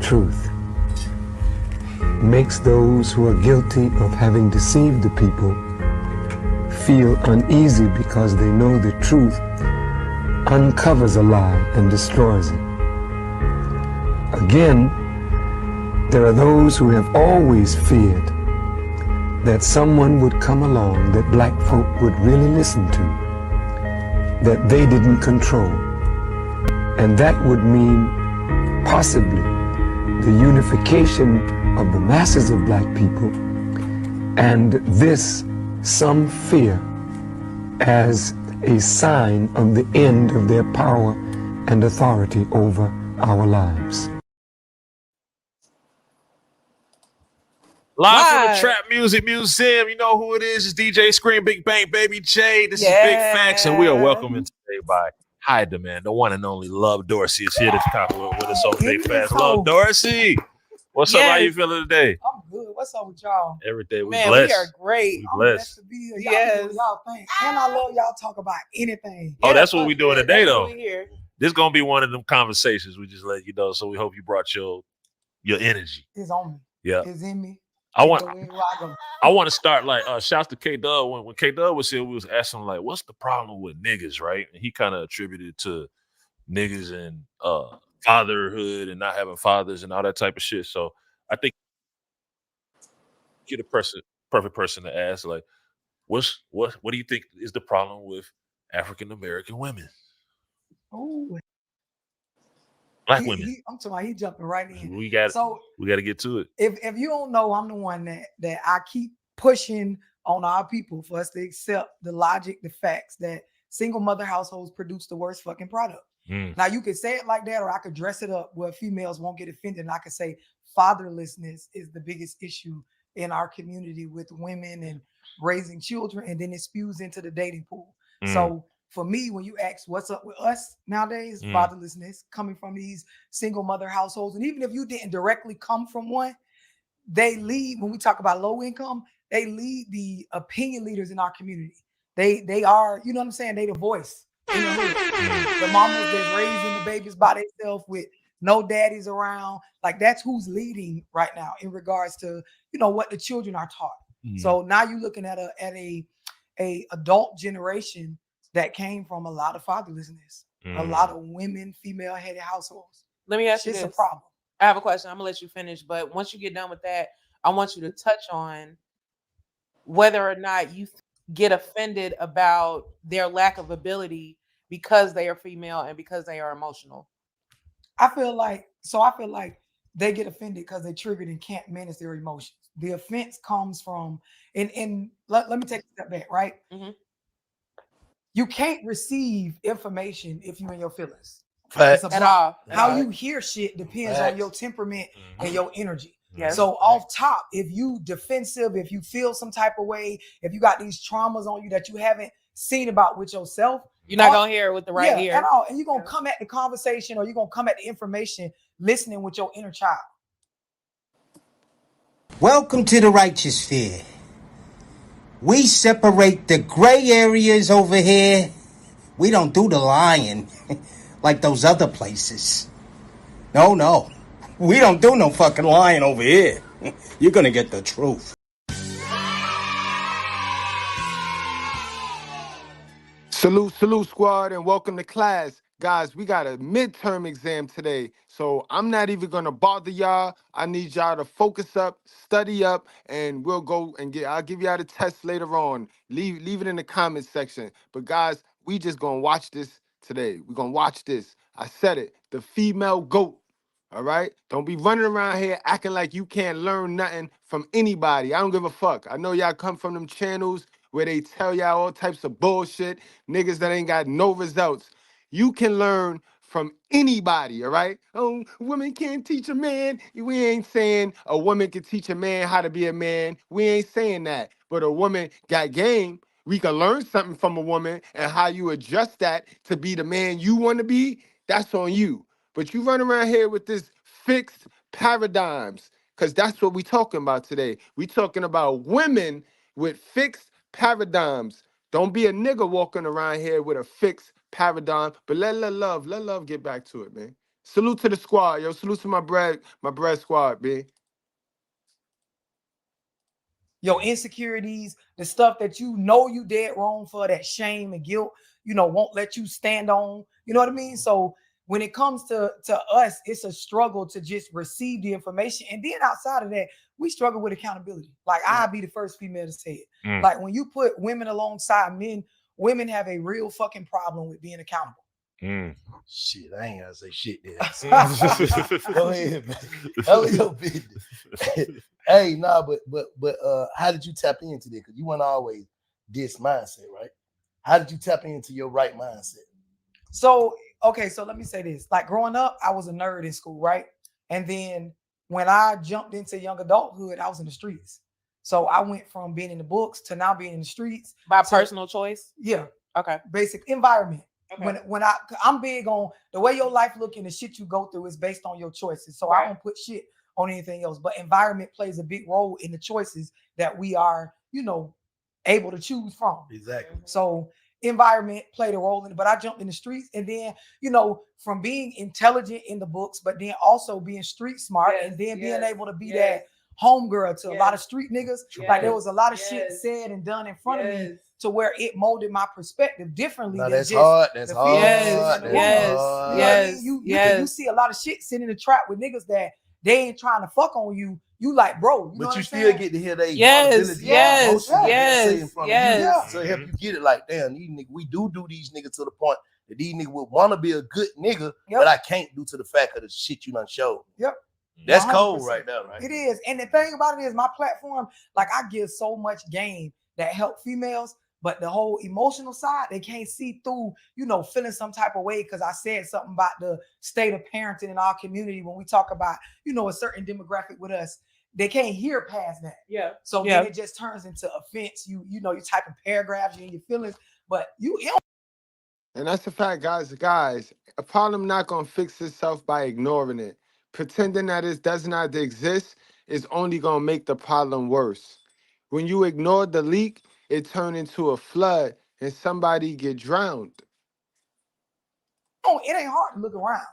truth makes those who are guilty of having deceived the people feel uneasy because they know the truth uncovers a lie and destroys it. Again, there are those who have always feared that someone would come along that black folk would really listen to, that they didn't control. And that would mean possibly the unification of the masses of black people, and this, some fear, as a sign of the end of their power and authority over our lives. Live from the Trap Music Museum, you know who it is. It's DJ Scream, Big Bang, Baby J. This is Big Facts, and we are welcomed today by High Demand, the one and only Love Dorsey is here to talk with us on Big Facts. Love Dorsey, what's up? How you feeling today? I'm good. What's up with y'all? Every day we Man, blessed. we are great. We blessed. To be here. Y'all do y'all think. And I love y'all talk about anything. Oh, that's what we doing today, though. Here. This gonna be one of them conversations. We just let you know. So we hope you brought your energy. It's on me. Yeah, it's in me. I want to start like shouts to K-Dub. When K-Dub was here, we was asking like, what's the problem with niggas, right? And he kind of attributed to niggas and fatherhood and not having fathers and all that type of shit. So I think you're the perfect person to ask, like, what do you think is the problem with African American women? Oh, black women. I'm talking about he jumping right in. We got to get to it. If you don't know, I'm the one that I keep pushing on our people for us to accept the logic, the facts that single mother households produce the worst fucking product. Now you could say it like that, or I could dress it up where females won't get offended, and I could say fatherlessness is the biggest issue in our community with women and raising children, and then it spews into the dating pool. So for me, when you ask what's up with us nowadays, fatherlessness coming from these single mother households. And even if you didn't directly come from one, they lead, when we talk about low income, they lead the opinion leaders in our community. They are, you know what I'm saying? They the voice in the hood. The mamas that's raising the babies by themselves with no daddies around. Like that's who's leading right now in regards to, you know, what the children are taught. So now you're looking at a adult generation that came from a lot of fatherlessness, a lot of women, female-headed households. Let me ask you this. It's a problem. I have a question. I'm going to let you finish, but once you get done with that, I want you to touch on whether or not you get offended about their lack of ability because they are female and because they are emotional. I feel like they get offended because they triggered and can't manage their emotions. The offense comes from, and let me take a step back, right? You can't receive information if you're in your feelings. At all. How you hear shit depends on your temperament and your energy. Yes. So off top, if you defensive, if you feel some type of way, if you got these traumas on you that you haven't seen about with yourself, you're not gonna hear it with the right ear at all. And you're gonna come at the conversation, or you're gonna come at the information listening with your inner child. Welcome to the righteous sphere. We separate the gray areas over here. We don't do the lying like those other places. No. We don't do no fucking lying over here. You're gonna get the truth. Salute, squad, and welcome to class. Guys, we got a midterm exam today, so I'm not even gonna bother y'all. I need y'all to focus up, study up, and we'll go and I'll give y'all the test later on. Leave it in the comments section. But guys, we just gonna watch this today. We're gonna watch this. I said it, the female GOAT. All right? Don't be running around here acting like you can't learn nothing from anybody. I don't give a fuck. I know y'all come from them channels where they tell y'all all types of bullshit, niggas that ain't got no results. You can learn from anybody, all right? Oh, women can't teach a man. We ain't saying a woman can teach a man how to be a man. We ain't saying that. But a woman got game. We can learn something from a woman, and how you adjust that to be the man you want to be, that's on you. But you run around here with this fixed paradigms, because that's what we talking about today. We talking about women with fixed paradigms. Don't be a nigga walking around here with a fixed paradigm, but let love get back to it, man. Salute to the squad, yo. Salute to my bread squad, B. Your insecurities, the stuff that you know you did wrong for, that shame and guilt, won't let you stand on. You know what I mean? So when it comes to us, it's a struggle to just receive the information. And then outside of that, we struggle with accountability. Like I'll be the first female to say it. Like when you put women alongside men, women have a real fucking problem with being accountable. Shit, I ain't gonna say shit there. Go ahead, man. Tell me your business. Hey, nah, but how did you tap into that? Because you weren't always this mindset, right? How did you tap into your right mindset? So let me say this. Like growing up, I was a nerd in school, right? And then when I jumped into young adulthood, I was in the streets. So I went from being in the books to now being in the streets. By personal choice? Yeah. Okay. Basic environment. Okay. When I'm big on the way your life look and the shit you go through is based on your choices. So I don't put shit on anything else. But environment plays a big role in the choices that we are, able to choose from. Exactly. So environment played a role in it. But I jumped in the streets, and then, from being intelligent in the books, but then also being street smart, and then being able to be that homegirl to a lot of street niggas. Like there was a lot of shit said and done in front of me to where it molded my perspective differently. No, than that's just hard. That's hard. You see a lot of shit sitting in the trap with niggas that they ain't trying to fuck on you. You like, bro. You know but you still saying? get to hear they yes. So help you get it like, damn, these niggas, we do these niggas to the point that these niggas would want to be a good nigga, but I can't due to the fact of the shit you done showed. That's 100%. Cold right now, right? It is. And the thing about it is my platform, like I give so much game that help females, but the whole emotional side, they can't see through, feeling some type of way because I said something about the state of parenting in our community when we talk about, a certain demographic with us. They can't hear past that. Yeah. So then it just turns into offense. You typing paragraphs, you in your feelings, but you ill. And that's a fact, guys. A problem not gonna fix itself by ignoring it. Pretending that it does not exist is only gonna make the problem worse. When you ignore the leak, it turned into a flood and somebody get drowned. It ain't hard to look around.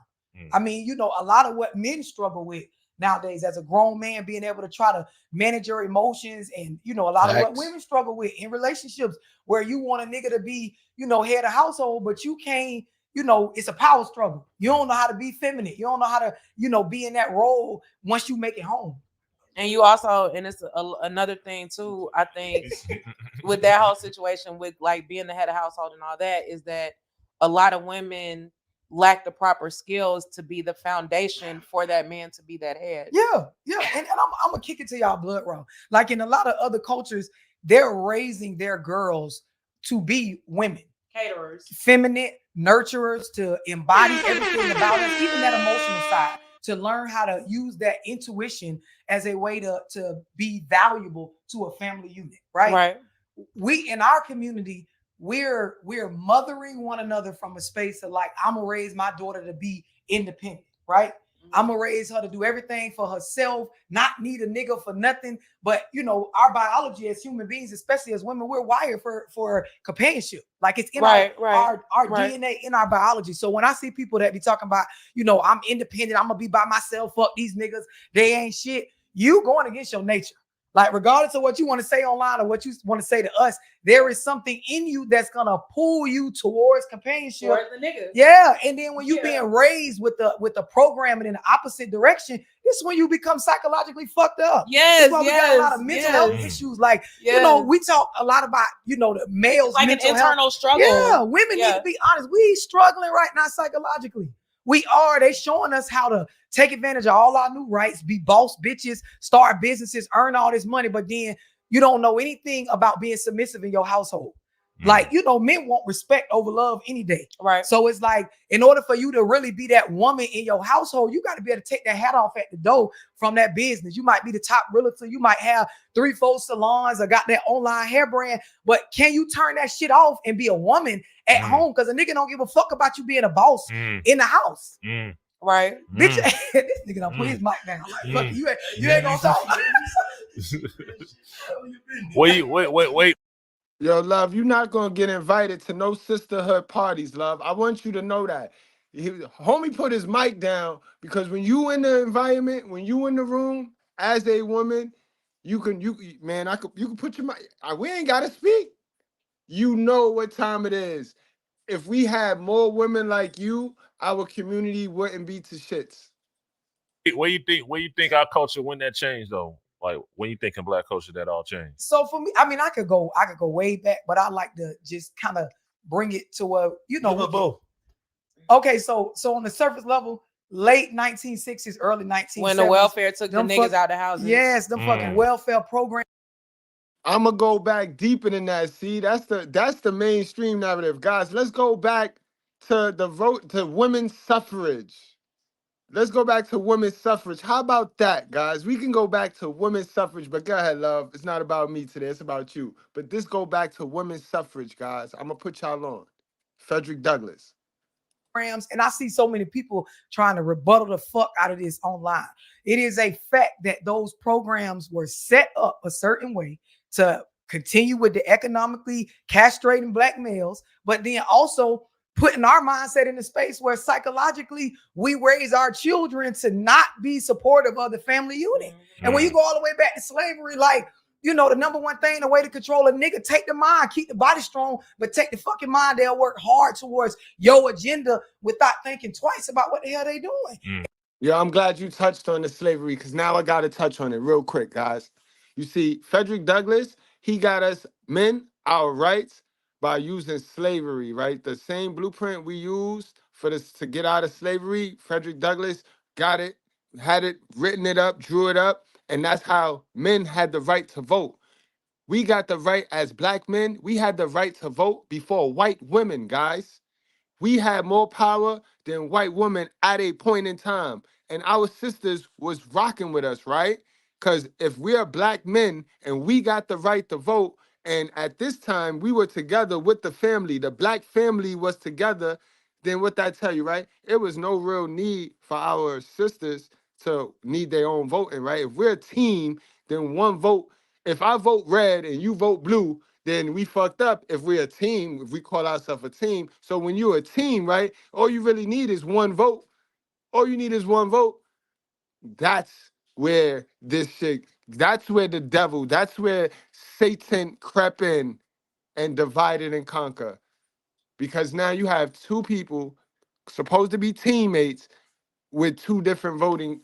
I mean, a lot of what men struggle with nowadays as a grown man, being able to try to manage your emotions, and a lot of what women struggle with in relationships where you want a nigga to be, head of household, but you can't, it's a power struggle. You don't know how to be feminine. You don't know how to, be in that role once you make it home. And you also, and it's another thing too, I think, with that whole situation with like being the head of household and all that, is that a lot of women lack the proper skills to be the foundation for that man to be that head. Yeah. And I'm gonna kick it to y'all blood raw. Like in a lot of other cultures, they're raising their girls to be women. Caterers. Feminine, nurturers, to embody everything about us, even that emotional side, to learn how to use that intuition as a way to be valuable to a family unit, right? Right. We, in our community, we're mothering one another from a space of like, I'm gonna raise my daughter to be independent, right? I'm gonna raise her to do everything for herself, not need a nigga for nothing. But our biology as human beings, especially as women, we're wired for companionship. Like it's in our DNA, in our biology. So when I see people that be talking about, I'm independent, I'm gonna be by myself, fuck these niggas, they ain't shit. You going against your nature. Like, regardless of what you want to say online or what you want to say to us, there is something in you that's gonna pull you towards companionship. Towards the niggas. Yeah, and then when you being raised with the programming in the opposite direction, this is when you become psychologically fucked up. Yes, we got a lot of mental health issues. Like, we talk a lot about the males, like mental an internal health. struggle. Yeah, women need to be honest. We struggling right now psychologically. We are. They showing us how to take advantage of all our new rights, be boss bitches, start businesses, earn all this money, but then you don't know anything about being submissive in your household. Like, men want respect over love any day. Right. So it's like, in order for you to really be that woman in your household, you got to be able to take that hat off at the door from that business. You might be the top realtor. You might have 3-4 salons or got that online hair brand, but can you turn that shit off and be a woman at home? Because a nigga don't give a fuck about you being a boss in the house. Right. Bitch, this nigga don't put his mic down. Like, fuck, you ain't gonna talk. Wait. Yo, love, you're not gonna get invited to no sisterhood parties, love. I want you to know that. Homie put his mic down because when you in the environment, when you in the room as a woman, you can put your mic. We ain't gotta speak. You know what time it is. If we had more women like you, our community wouldn't be to shits. Where you think our culture, when that changed though? Like when you think in Black culture that all changed? So for me, I mean, I could go way back, but I like to just kind of bring it to a, both. Okay, so on the surface level, late 1960s, early 1970s, when the welfare took the niggas out the houses. Yes, them fucking welfare programs. I'm gonna go back deeper than that. See, that's the mainstream narrative, guys. Let's go back to the vote to women's suffrage. Let's go back to women's suffrage. How about that, guys? We can go back to women's suffrage, but go ahead, love. It's not about me today. It's about you. But this go back to women's suffrage, guys. I'm gonna put y'all on. Frederick Douglass. And I see so many people trying to rebuttal the fuck out of this online. It is a fact that those programs were set up a certain way to continue with the economically castrating black males, but then also putting our mindset in a space where psychologically we raise our children to not be supportive of the family unit. And when you go all the way back to slavery, like, the number one thing, the way to control a nigga, take the mind, keep the body strong, but take the fucking mind. They'll work hard towards your agenda without thinking twice about what the hell they doing. Yeah, I'm glad you touched on the slavery because now I got to touch on it real quick, guys. You see, Frederick Douglass, he got us men our rights by using slavery, right? The same blueprint we used for this to get out of slavery, Frederick Douglass got it, had it, written it up, drew it up, and that's how men had the right to vote. We got the right as black men, we had the right to vote before white women, guys. We had more power than white women at a point in time. And our sisters was rocking with us, right? Because if we're black men and we got the right to vote, and at this time we were together with the family, the black family was together, then what that tell you, right? It was no real need for our sisters to need their own voting, right? If we're a team, then one vote. If I vote red and you vote blue, then we fucked up if we're a team, if we call ourselves a team. So when you're a team, right, all you really need is one vote. All you need is one vote. That's where that's where the devil, that's where Satan crept in and divided and conquer. Because now you have two people supposed to be teammates with two different voting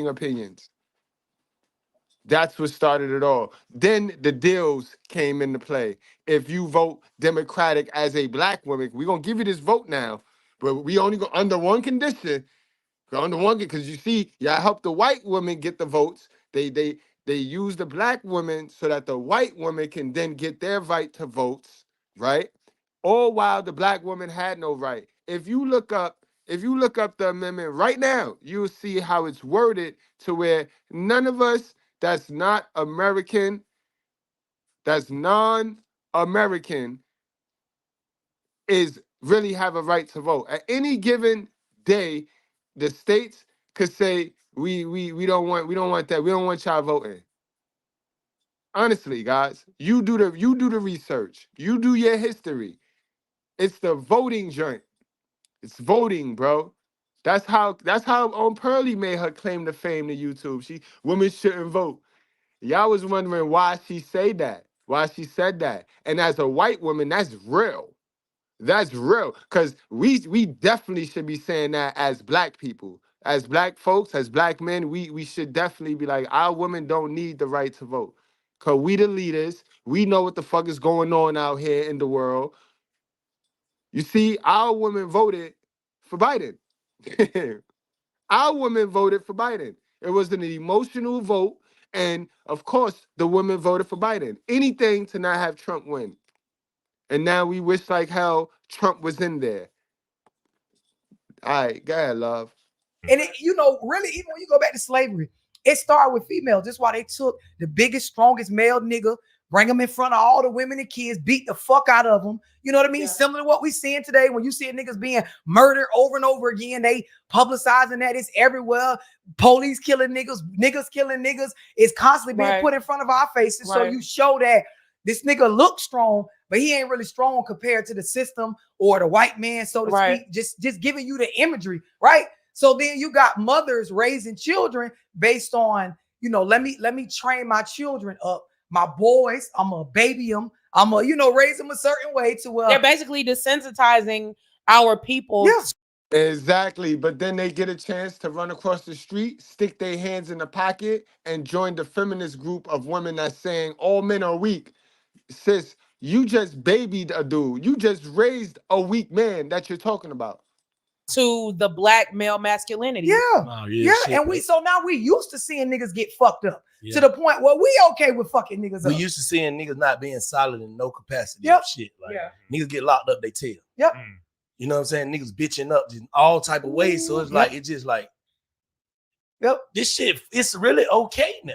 opinions. That's what started it all. Then the deals came into play. If you vote Democratic as a black woman, we're going to give you this vote now, but we only go under one condition. Under one, because you see, y'all help the white woman get the votes. They use the black woman so that the white woman can then get their right to votes, right? All while the black woman had no right. If you look up the amendment right now, you'll see how it's worded to where none of us that's not American, that's non-American, is really have a right to vote. At any given day, the states could say we don't want that. We don't want y'all voting. Honestly, guys, you do the research. You do your history. It's the voting joint. It's voting, bro. That's how Pearly made her claim to fame to YouTube. Women shouldn't vote. Y'all was wondering why she said that. And as a white woman, that's real. That's real. Because we definitely should be saying that as black people. As black folks, as black men, we should definitely be like, our women don't need the right to vote. Because we the leaders. We know what the fuck is going on out here in the world. You see, our women voted for Biden. Our women voted for Biden. It was an emotional vote. And of course, the women voted for Biden. Anything to not have Trump win. And now we wish like hell Trump was in there. All right, go ahead, love. And really, even when you go back to slavery, it started with females. That's why they took the biggest, strongest male nigga, bring them in front of all the women and kids, beat the fuck out of them. You know what I mean? Yeah. Similar to what we seeing today. When you see niggas being murdered over and over again, they publicizing that. It's everywhere. Police killing niggas, niggas killing niggas. It's constantly being put in front of our faces. Right. So you show that This nigga looks strong, but he ain't really strong compared to the system or the white man, so to speak. Just giving you the imagery, right? So then you got mothers raising children based on, let me train my children up. My boys, I'm gonna baby them. I'm gonna raise them a certain way to they're basically desensitizing our people. Yeah. Exactly, but then they get a chance to run across the street, stick their hands in the pocket, and join the feminist group of women that's saying all men are weak. Sis, you just babied a dude. You just raised a weak man that you're talking about. To the black male masculinity. Yeah. And now we used to seeing niggas get fucked up to the point where we okay with fucking niggas We up. used to seeing niggas not being solid in no capacity of shit. Like niggas get locked up, they tell. Yep. You know what I'm saying? Niggas bitching up in all type of ways. So it's like, it's just like, this shit, it's really okay now.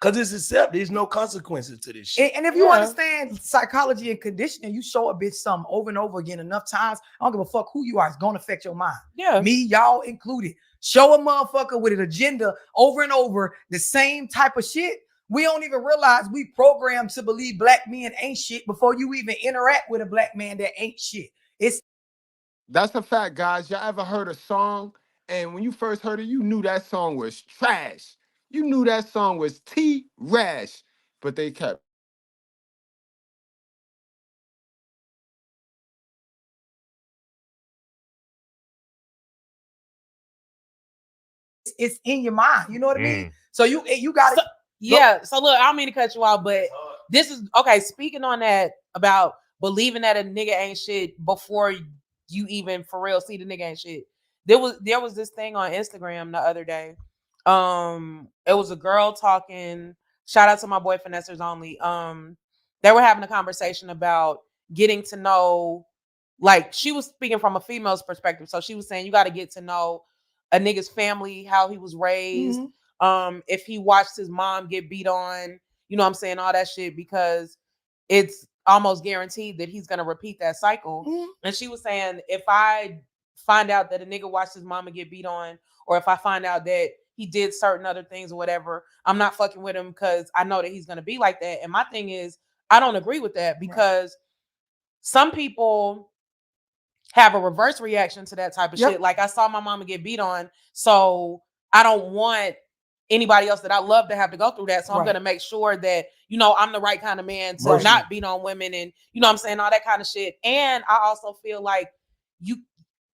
Because it's accepted. There's no consequences to this shit. And if you understand psychology and conditioning, you show a bitch something over and over again enough times, I don't give a fuck who you are. It's going to affect your mind. Yeah. Me, y'all included. Show a motherfucker with an agenda over and over the same type of shit. We don't even realize we programmed to believe black men ain't shit before you even interact with a black man that ain't shit. That's a fact, guys. Y'all ever heard a song and when you first heard it, you knew that song was trash. You knew that song was T-rash, but they kept. It's in your mind. You know what I mean? So you got it. So look, I don't mean to cut you off, but this is okay. Speaking on that about believing that a nigga ain't shit before you even for real see the nigga ain't shit. There was this thing on Instagram the other day. It was a girl talking. Shout out to my boy Finessers Only. They were having a conversation about getting to know, like she was speaking from a female's perspective. So she was saying you got to get to know a nigga's family, how he was raised, if he watched his mom get beat on, you know what I'm saying, all that shit, because it's almost guaranteed that he's gonna repeat that cycle. And she was saying, if I find out that a nigga watched his mama get beat on, or if I find out that he did certain other things or whatever, I'm not fucking with him because I know that he's gonna be like that. And my thing is, I don't agree with that because some people have a reverse reaction to that type of shit. Like I saw my mama get beat on, so I don't want anybody else that I love to have to go through that. So I'm going to make sure that, I'm the right kind of man to not beat on women and, what I'm saying, all that kind of shit. And I also feel like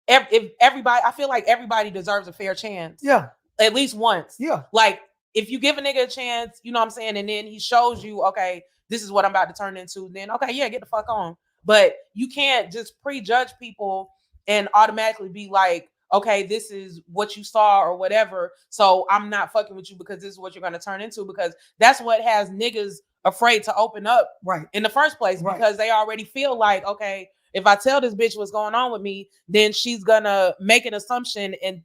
I feel like everybody deserves a fair chance. Yeah. At least once. Yeah. Like if you give a nigga a chance, you know what I'm saying, and then he shows you, okay, this is what I'm about to turn into, then okay, yeah, get the fuck on. But you can't just prejudge people and automatically be like, okay, this is what you saw or whatever, so I'm not fucking with you because this is what you're going to turn into, because that's what has niggas afraid to open up in the first place, because they already feel like, okay, if I tell this bitch what's going on with me, then she's going to make an assumption and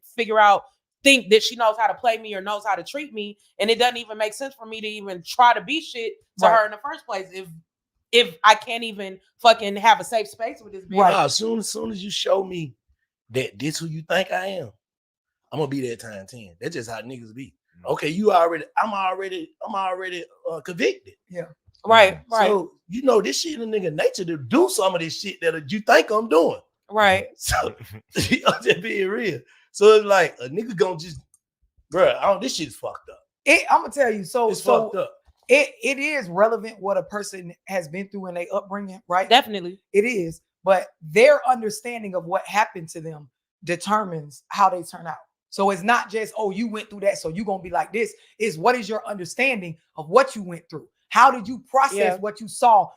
think that she knows how to play me or knows how to treat me, and it doesn't even make sense for me to even try to be shit to her in the first place if I can't even fucking have a safe space with this bitch. Right. As soon as you show me that this who you think I am, I'm gonna be there time 10. That's just how niggas be. Okay, I'm already convicted. Yeah. Right. So this shit in nigga nature to do some of this shit that you think I'm doing. Right. So I'm just being real. So it's like a nigga gonna just, bro, this shit's fucked up. I'm gonna tell you, it's fucked up. It is relevant what a person has been through in their upbringing, right? Definitely. It is. But their understanding of what happened to them determines how they turn out. So it's not just, oh, you went through that, so you're going to be like this. It's what is your understanding of what you went through? How did you process what you saw?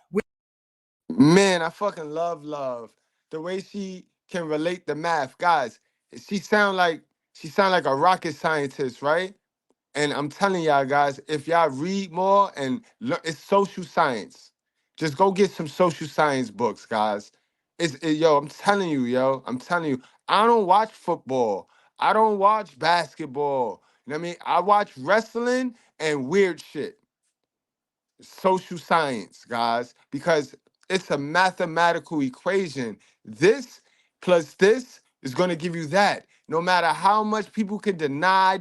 Man, I fucking love. The way she can relate the math. Guys, she sound like a rocket scientist, right? And I'm telling y'all guys, if y'all read more and learn, it's social science. Just go get some social science books, guys. I'm telling you, I don't watch football. I don't watch basketball. You know what I mean? I watch wrestling and weird shit. Social science, guys, because it's a mathematical equation. This plus this is going to give you that. No matter how much people can deny,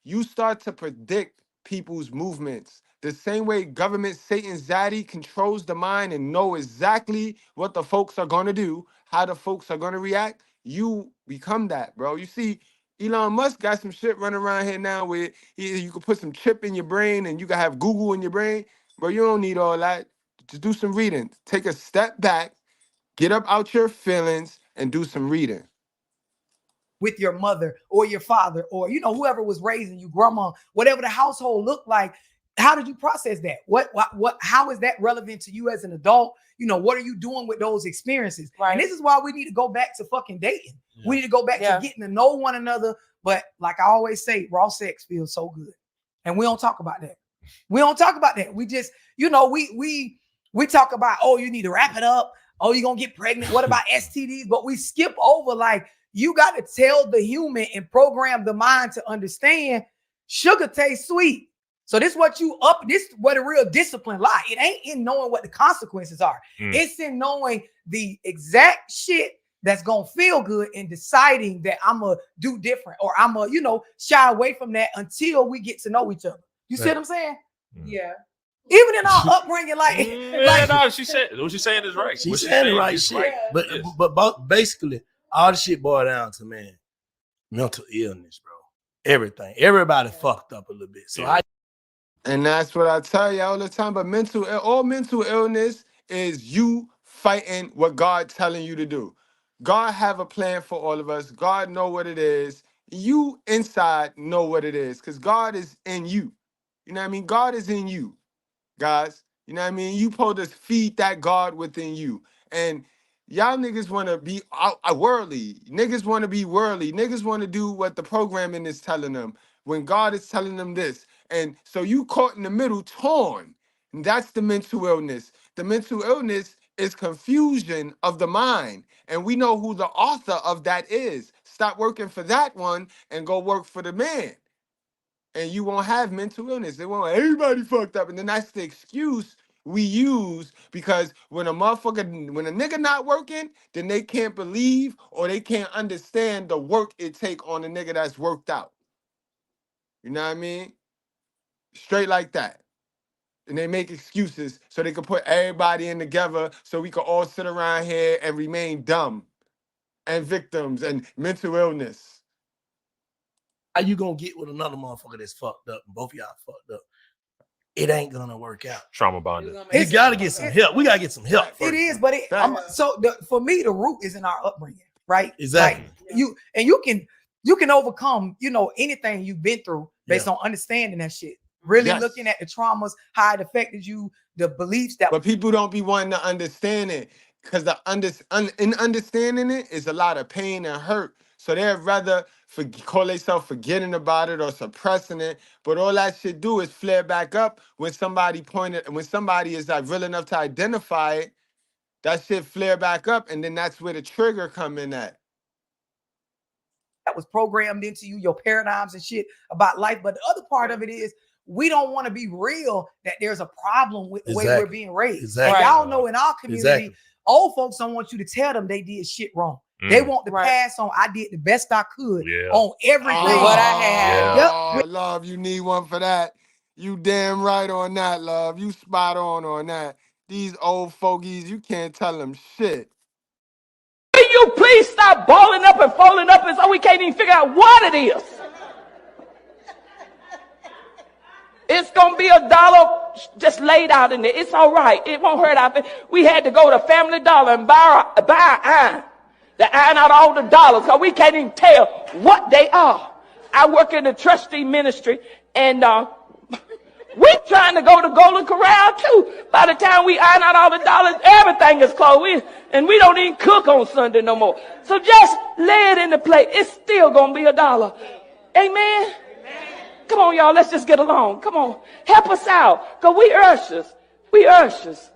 you start to predict people's movements The same way government Satan Zaddy controls the mind and know exactly what the folks are gonna do, how the folks are gonna react, you become that, bro. You see, Elon Musk got some shit running around here now where you can put some chip in your brain and you can have Google in your brain. Bro, you don't need all that. Just do some reading. Take a step back, get up out your feelings, and do some reading. With your mother or your father or, you know, whoever was raising you, grandma, whatever the household looked like, how did you process that? How is that relevant to you as an adult? You know, what are you doing with those experiences? Right. And this is why we need to go back to fucking dating. Yeah. We need to go back to getting to know one another. But like I always say, raw sex feels so good. And we don't talk about that. We don't talk about that. We just, you know, we talk about, oh, you need to wrap it up. Oh, you're gonna get pregnant. What about STDs? But we skip over, like, you got to tell the human and program the mind to understand sugar tastes sweet. So this is where the real discipline lie. It ain't in knowing what the consequences are. It's in knowing the exact shit that's gonna feel good and deciding that I'm gonna do different or I'm gonna, you know, shy away from that until we get to know each other. You see what I'm saying? Yeah. Even in our upbringing, like, no, she said what she's saying is right. She's saying the right shit. Right. But basically, all the shit boiled down to, man, mental illness, bro. Everything. Everybody fucked up a little bit. So And that's what I tell you all the time. But all mental illness is you fighting what God telling you to do. God have a plan for all of us. God know what it is. You inside know what it is because God is in you. You know what I mean? God is in you, guys. You know what I mean? You supposed to feed that God within you. And y'all niggas want to be worldly. Niggas want to be worldly. Niggas want to do what the programming is telling them when God is telling them this. And so you caught in the middle, torn. And that's the mental illness. The mental illness is confusion of the mind. And we know who the author of that is. Stop working for that one and go work for the man. And you won't have mental illness. They won't, everybody fucked up. And then that's the excuse we use because when a nigga not working, then they can't believe or they can't understand the work it take on a nigga that's worked out. You know what I mean? Straight like that. And they make excuses so they can put everybody in together so we can all sit around here and remain dumb and victims and mental illness. how you gonna get with another motherfucker that's fucked up and both of y'all fucked up? It ain't gonna work out. Trauma bonded. You gotta get some help. We gotta get some help first. It is, but for me, the root is in our upbringing, right? Exactly. Like, you can overcome, you know, anything you've been through based on understanding that shit. Really looking at the traumas, how it affected you, the beliefs that. But people don't be wanting to understand it because in understanding it is a lot of pain and hurt. So they'd rather call themselves forgetting about it or suppressing it. But all that shit do is flare back up when somebody is like real enough to identify it. That shit flare back up, and then that's where the trigger come in at. That was programmed into you, your paradigms and shit about life. But the other part of it is we don't want to be real that there's a problem with the way we're being raised. Exactly. Y'all know in our community, old folks don't want you to tell them they did shit wrong. They want to pass on, I did the best I could on everything. What I had. Oh, love, you need one for that. You damn right on that, love. You spot on that. These old fogies, you can't tell them shit. Will you please stop balling up and folding up and so we can't even figure out what it is? It's going to be $1 just laid out in there. It's all right. It won't hurt our feelings. We had to go to Family Dollar and buy iron. To iron out all the dollars because we can't even tell what they are. I work in the trustee ministry and we're trying to go to Golden Corral too. By the time we iron out all the dollars, everything is closed. And we don't even cook on Sunday no more. So just lay it in the plate. It's still going to be $1. Amen? Come on, y'all. Let's just get along. Come on. Help us out. Because we ushers. We ushers.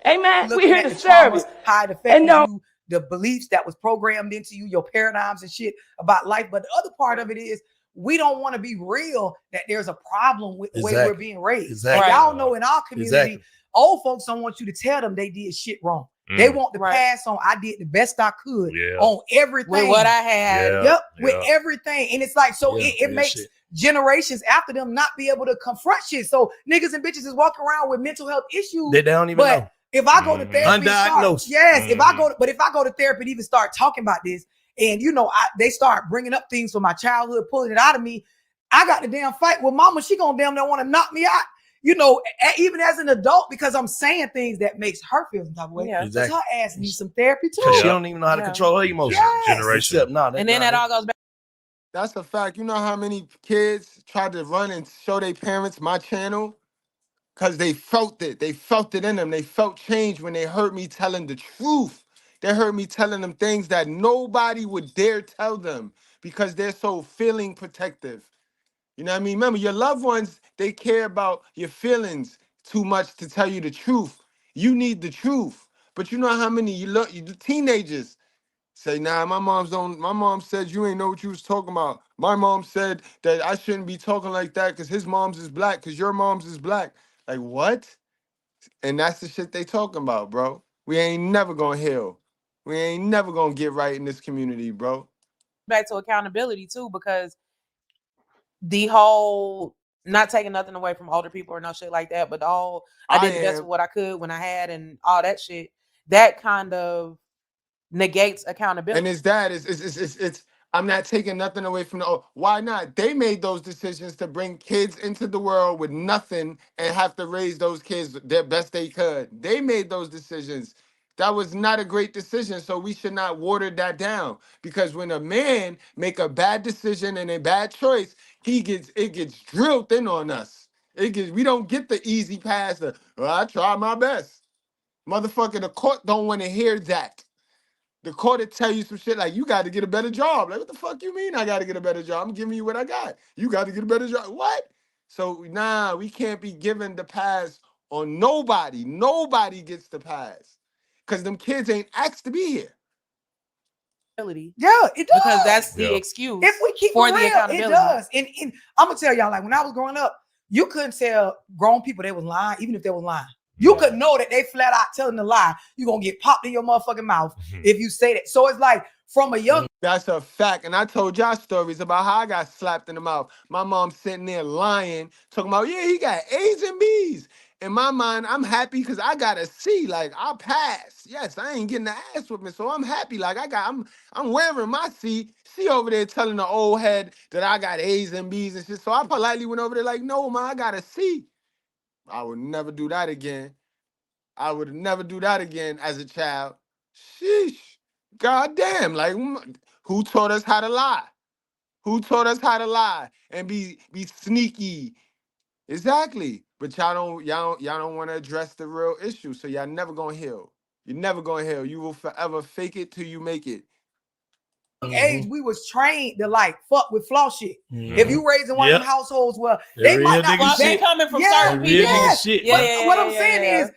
Amen? We here to serve you. How it affected you, the beliefs that was programmed into you, your paradigms and shit about life. But the other part of it is we don't want to be real that there's a problem with the way we're being raised. Y'all know in our community, old folks don't want you to tell them they did shit wrong. They want to pass on. I did the best I could on everything. With what I had. With everything. And it's like, so it makes generations after them not be able to confront shit. So niggas and bitches is walking around with mental health issues. They don't even know. If I go to therapy, undiagnosed. if I go to therapy and even start talking about this, and they start bringing up things from my childhood, pulling it out of me, I got the damn fight with mama. She gonna damn near want to knock me out. Even as an adult, because I'm saying things that makes her feel some type of way. Yeah, exactly. Her ass needs some therapy too. She don't even know how to control her emotions. Generation. And then that all goes back. That's a fact. You know how many kids tried to run and show their parents my channel? Because they felt it. They felt it in them. They felt change when they heard me telling the truth. They heard me telling them things that nobody would dare tell them because they're so feeling protective. You know what I mean? Remember, your loved ones, they care about your feelings too much to tell you the truth. You need the truth. But you know how many the teenagers say, nah, my mom said you ain't know what you was talking about. My mom said that I shouldn't be talking like that because his mom's is black, because your mom's is black. Like, what? And that's the shit they talking about, bro. We ain't never gonna heal. We ain't never gonna get right in this community, bro. Back to accountability too, because the whole not taking nothing away from older people or no shit like that, but the whole I did the best of what I could when I had and all that shit, that kind of negates accountability. And it's I'm not taking nothing away from why not? They made those decisions to bring kids into the world with nothing and have to raise those kids their best they could. They made those decisions. That was not a great decision, so we should not water that down. Because when a man make a bad decision and a bad choice, it gets drilled in on us. We don't get the easy pass of, I tried my best. Motherfucker, the court don't want to hear that. The court will tell you some shit like, you got to get a better job. Like, what the fuck you mean I got to get a better job? I'm giving you what I got. You got to get a better job. What? So, nah, we can't be given the pass on nobody. Nobody gets the pass. Because them kids ain't asked to be here. Yeah, it does. Because that's the excuse. If we keep for it the real, accountability. it does. And I'm going to tell y'all, like, when I was growing up, you couldn't tell grown people they was lying, even if they was lying. You could know that they flat out telling the lie. You're going to get popped in your motherfucking mouth if you say that. So it's like from a young... That's a fact. And I told y'all stories about how I got slapped in the mouth. My mom sitting there lying, talking about, yeah, he got A's and B's. In my mind, I'm happy because I got a C. Like, I passed. Yes, I ain't getting the ass with me. So I'm happy. Like, I'm wearing my C. She over there telling the old head that I got A's and B's and shit. So I politely went over there like, no, man, I got a C. I would never do that again. I would never do that again as a child. Sheesh. God damn. Like, who taught us how to lie? Who taught us how to lie and be sneaky? Exactly. But y'all don't want to address the real issue. So y'all never gonna heal. You're never gonna heal. You will forever fake it till you make it. Age, we was trained to like fuck with flaw shit. If you raised in one of them households where they might not be coming from certain people. What I'm saying is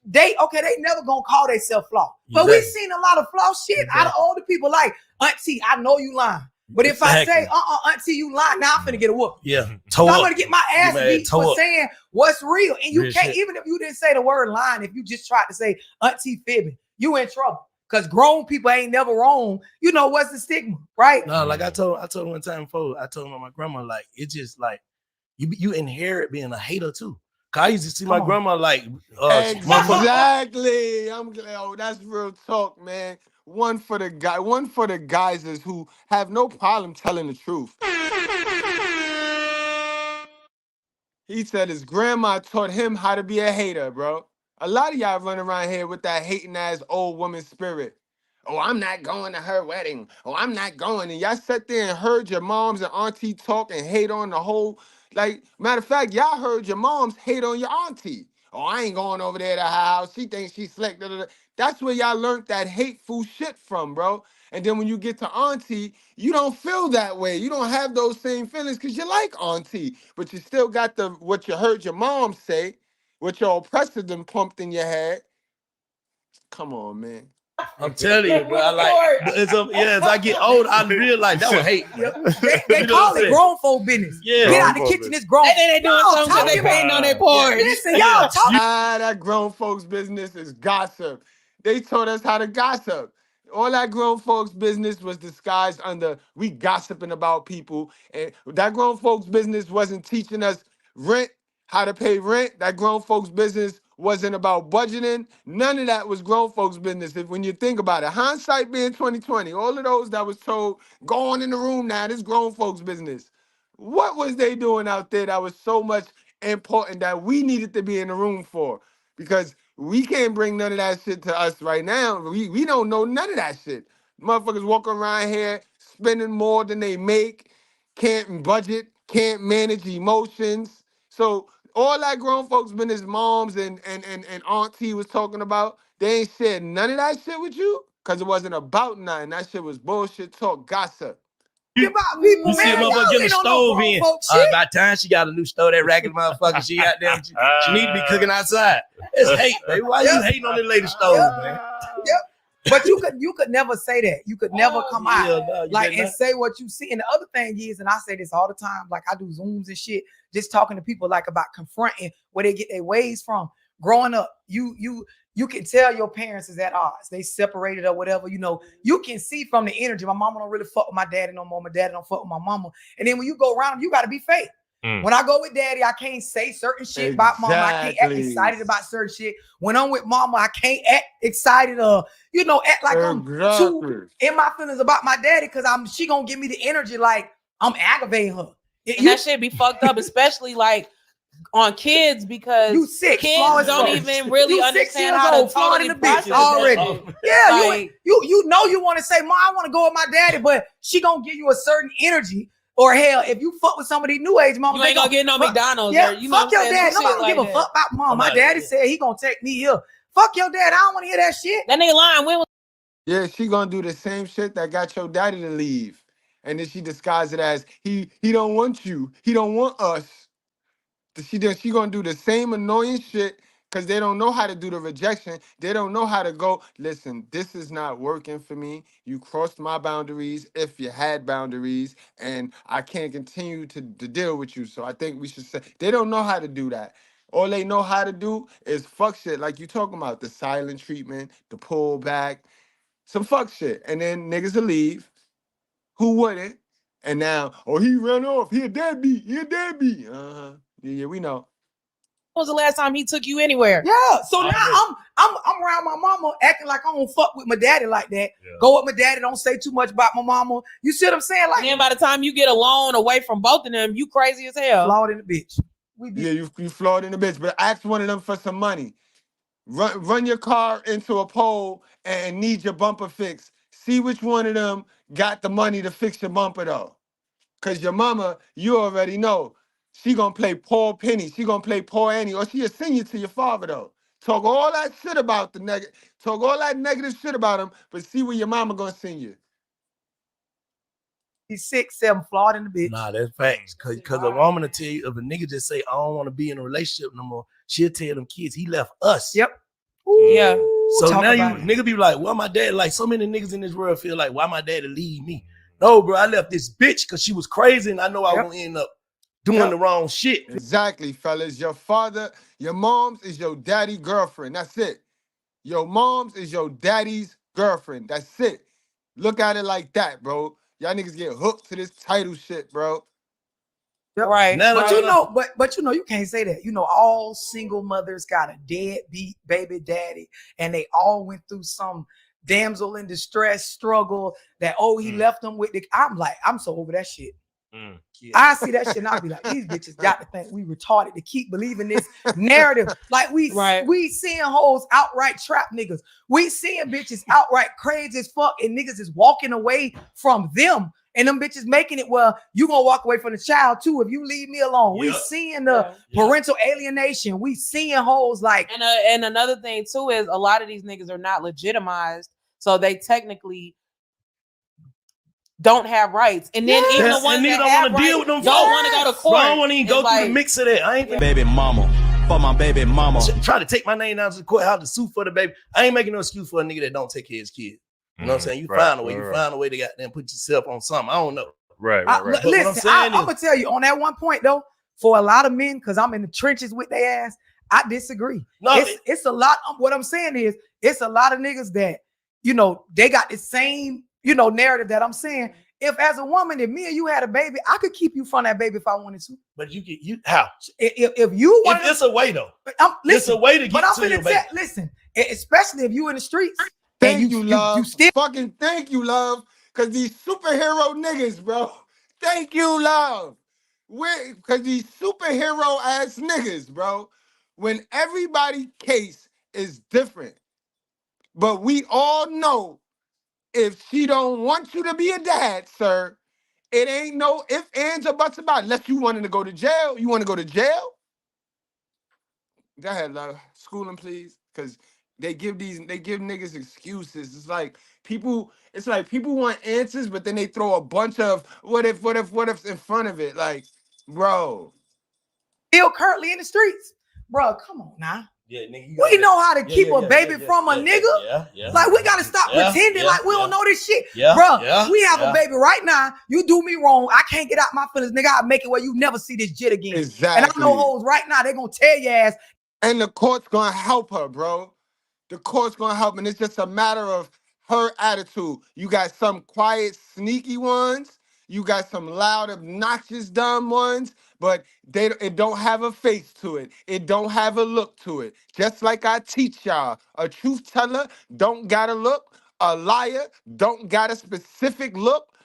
they never gonna call themselves flaw. But we've seen a lot of flaw shit out of older people. Like, auntie, I know you lying. But if I say, auntie, you lying, now I'm finna get a whoop. Yeah. So I'm gonna get my ass beat for saying what's real. And you can't, even if you didn't say the word lying, if you just tried to say auntie fibbing, you in trouble. Because grown people ain't never wrong. You know, what's the stigma, right? No, like I told one time before, I told my grandma, like, it's just like you inherit being a hater too. Cause I used to see my grandma like exactly. I'm glad. Oh, that's real talk, man. One for the guys who have no problem telling the truth. He said his grandma taught him how to be a hater, bro. A lot of y'all run around here with that hating ass old woman spirit. Oh, I'm not going to her wedding. Oh, I'm not going. And y'all sat there and heard your moms and auntie talk and hate on the whole. Like, matter of fact, y'all heard your moms hate on your auntie. Oh, I ain't going over there to her house. She thinks she's slick. That's where y'all learned that hateful shit from, bro. And then when you get to auntie, you don't feel that way. You don't have those same feelings because you like auntie. But you still got what you heard your mom say, what your oppressor done pumped in your head. Come on, man. I'm telling you, bro. As I get older, I realize that was hate. They call it grown folk business. Yeah. Get out the kitchen, it's grown. And then they doing something because they painting on their porch. Listen, y'all talking. That grown folks business is gossip. They taught us how to gossip. All that grown folks' business was disguised under we gossiping about people. And that grown folks' business wasn't teaching us rent, how to pay rent. That grown folks' business wasn't about budgeting. None of that was grown folks' business. When you think about it, hindsight being 2020, all of those that was told, go on in the room now, this grown folks' business. What was they doing out there that was so much important that we needed to be in the room for? Because we can't bring none of that shit to us right now. We don't know none of that shit. Motherfuckers walking around here spending more than they make, can't budget, can't manage emotions. So all that grown folks been his moms and auntie was talking about, they ain't shared none of that shit with you because it wasn't about nothing. That shit was bullshit talk, gossip. About people, You see a man, motherfucker y'all getting a ain't on no stove grown in. folk shit. By the time she got a new stove, that ragged motherfucker, she got them. She need to be cooking outside. It's hate, baby. Why you hating on the lady stove, man? Yep. But you could never say that. You could never come out like and say what you see. And the other thing is, and I say this all the time, like I do Zooms and shit, just talking to people like about confronting where they get their ways from. Growing up, you can tell your parents is at odds. They separated or whatever. You know, you can see from the energy. My mama don't really fuck with my daddy no more. My daddy don't fuck with my mama. And then when you go around, you got to be fake. When I go with daddy, I can't say certain shit about mama. I can't act excited about certain shit. When I'm with mama, I can't act excited or, act like I'm too in my feelings about my daddy because she gonna give me the energy like I'm aggravating her. And that shit be fucked up, especially like on kids because you sick, kids don't even really understand how to totally process already. Yeah, like, you know you want to say, Mom, I want to go with my daddy, but she gonna give you a certain energy. Or hell, if you fuck with somebody new age mama, you ain't gonna get no McDonald's. Yeah, or, you know fuck your dad. Nobody don't give a fuck about mom. My daddy said he gonna take me here. Fuck your dad. I don't want to hear that shit. That nigga lying. Yeah, she gonna do the same shit that got your daddy to leave, and then she disguised it as he don't want you. He don't want us. She gonna do the same annoying shit because they don't know how to do the rejection. They don't know how to go, listen, this is not working for me. You crossed my boundaries if you had boundaries, and I can't continue to deal with you. So I think we should say, they don't know how to do that. All they know how to do is fuck shit like you talking about, the silent treatment, the pull back, some fuck shit. And then niggas will leave. Who wouldn't? And now, he ran off. He a deadbeat. Uh-huh. Yeah, we know. When was the last time he took you anywhere? Yeah. So now I'm around my mama acting like I don't fuck with my daddy like that. Yeah. Go with my daddy, don't say too much about my mama. You see what I'm saying? Like, and then by the time you get alone away from both of them, you crazy as hell. Flawed in the bitch. Yeah, you flawed in the bitch. But ask one of them for some money. Run your car into a pole and need your bumper fixed. See which one of them got the money to fix your bumper though. Cause your mama, you already know. She gonna play Paul Penny. She gonna play Paul Annie, or she a senior to your father though. Talk all that shit about talk all that negative shit about him, but see where your mama gonna send you. He's 6'7", flawed in the bitch. Nah, that's facts. Cause a woman will tell you, if a nigga just say, I don't want to be in a relationship no more, she'll tell them kids he left us. Yep. Ooh, yeah. So now nigga be like, why my dad? Like so many niggas in this world feel like, why my daddy leave me? No, bro, I left this bitch because she was crazy, and I know I won't end up doing the wrong shit. Exactly, fellas. Your mom's is your daddy girlfriend. That's it. Your mom's is your daddy's girlfriend. That's it. Look at it like that, bro. Y'all niggas get hooked to this title shit, bro. Yep. Right. But you can't say that. You know, all single mothers got a deadbeat baby daddy, and they all went through some damsel in distress struggle that he left them with. I'm so over that shit. Yeah. I see that shit and I be like, these bitches got to think we retarded to keep believing this narrative. Like we seeing hoes outright trap niggas. We seeing bitches outright crazy as fuck and niggas is walking away from them. And them bitches making it, you gonna walk away from the child too if you leave me alone. Yep. We seeing the parental alienation. We seeing hoes like. And another thing too is a lot of these niggas are not legitimized. So they technically don't have rights. And then even the ones that don't want to deal with them don't want to go to court. I don't want to even go through the mix of that. I ain't baby mama. For my baby mama. Try to take my name down to the courthouse to sue for the baby. I ain't making no excuse for a nigga that don't take care of his kid. You know what I'm saying? You find a way. You find a way to goddamn put yourself on something. I don't know. Right. Listen, I'm gonna tell you on that one point though, for a lot of men, because I'm in the trenches with their ass, I disagree. No, it's a lot. What I'm saying is, it's a lot of niggas that, you know, they got the same, you know, narrative that I'm saying. If as a woman, if me and you had a baby, I could keep you from that baby if I wanted to. But you how? If you want, it's a way though. Listen, it's a way to get to your baby. Listen, especially if you in the streets. Thank you, love. Fucking thank you, love. Cause these superhero niggas, bro. Thank you, love. Cause these superhero ass niggas, bro. When everybody's case is different, but we all know if she don't want you to be a dad, sir, it ain't no ifs, ands, or buts about it. Unless you wanted to go to jail. You want to go to jail? Go ahead, love. School them, please. Cause they give niggas excuses. It's like people want answers, but then they throw a bunch of what ifs in front of it. Like, bro. Still currently in the streets. Bro, come on now. Yeah, nigga, we know how to keep a baby from a nigga. Like, we gotta stop pretending like we don't know this shit. Bro, we have a baby right now. You do me wrong. I can't get out my feelings, nigga. I'll make it where you never see this jit again. Exactly. And I know hoes right now, they gonna tell your ass. And the court's gonna help her, bro. The court's gonna help, and it's just a matter of her attitude. You got some quiet, sneaky ones. You got some loud, obnoxious, dumb ones, but it don't have a face to it. It don't have a look to it. Just like I teach y'all, a truth teller don't got a look. A liar don't got a specific look.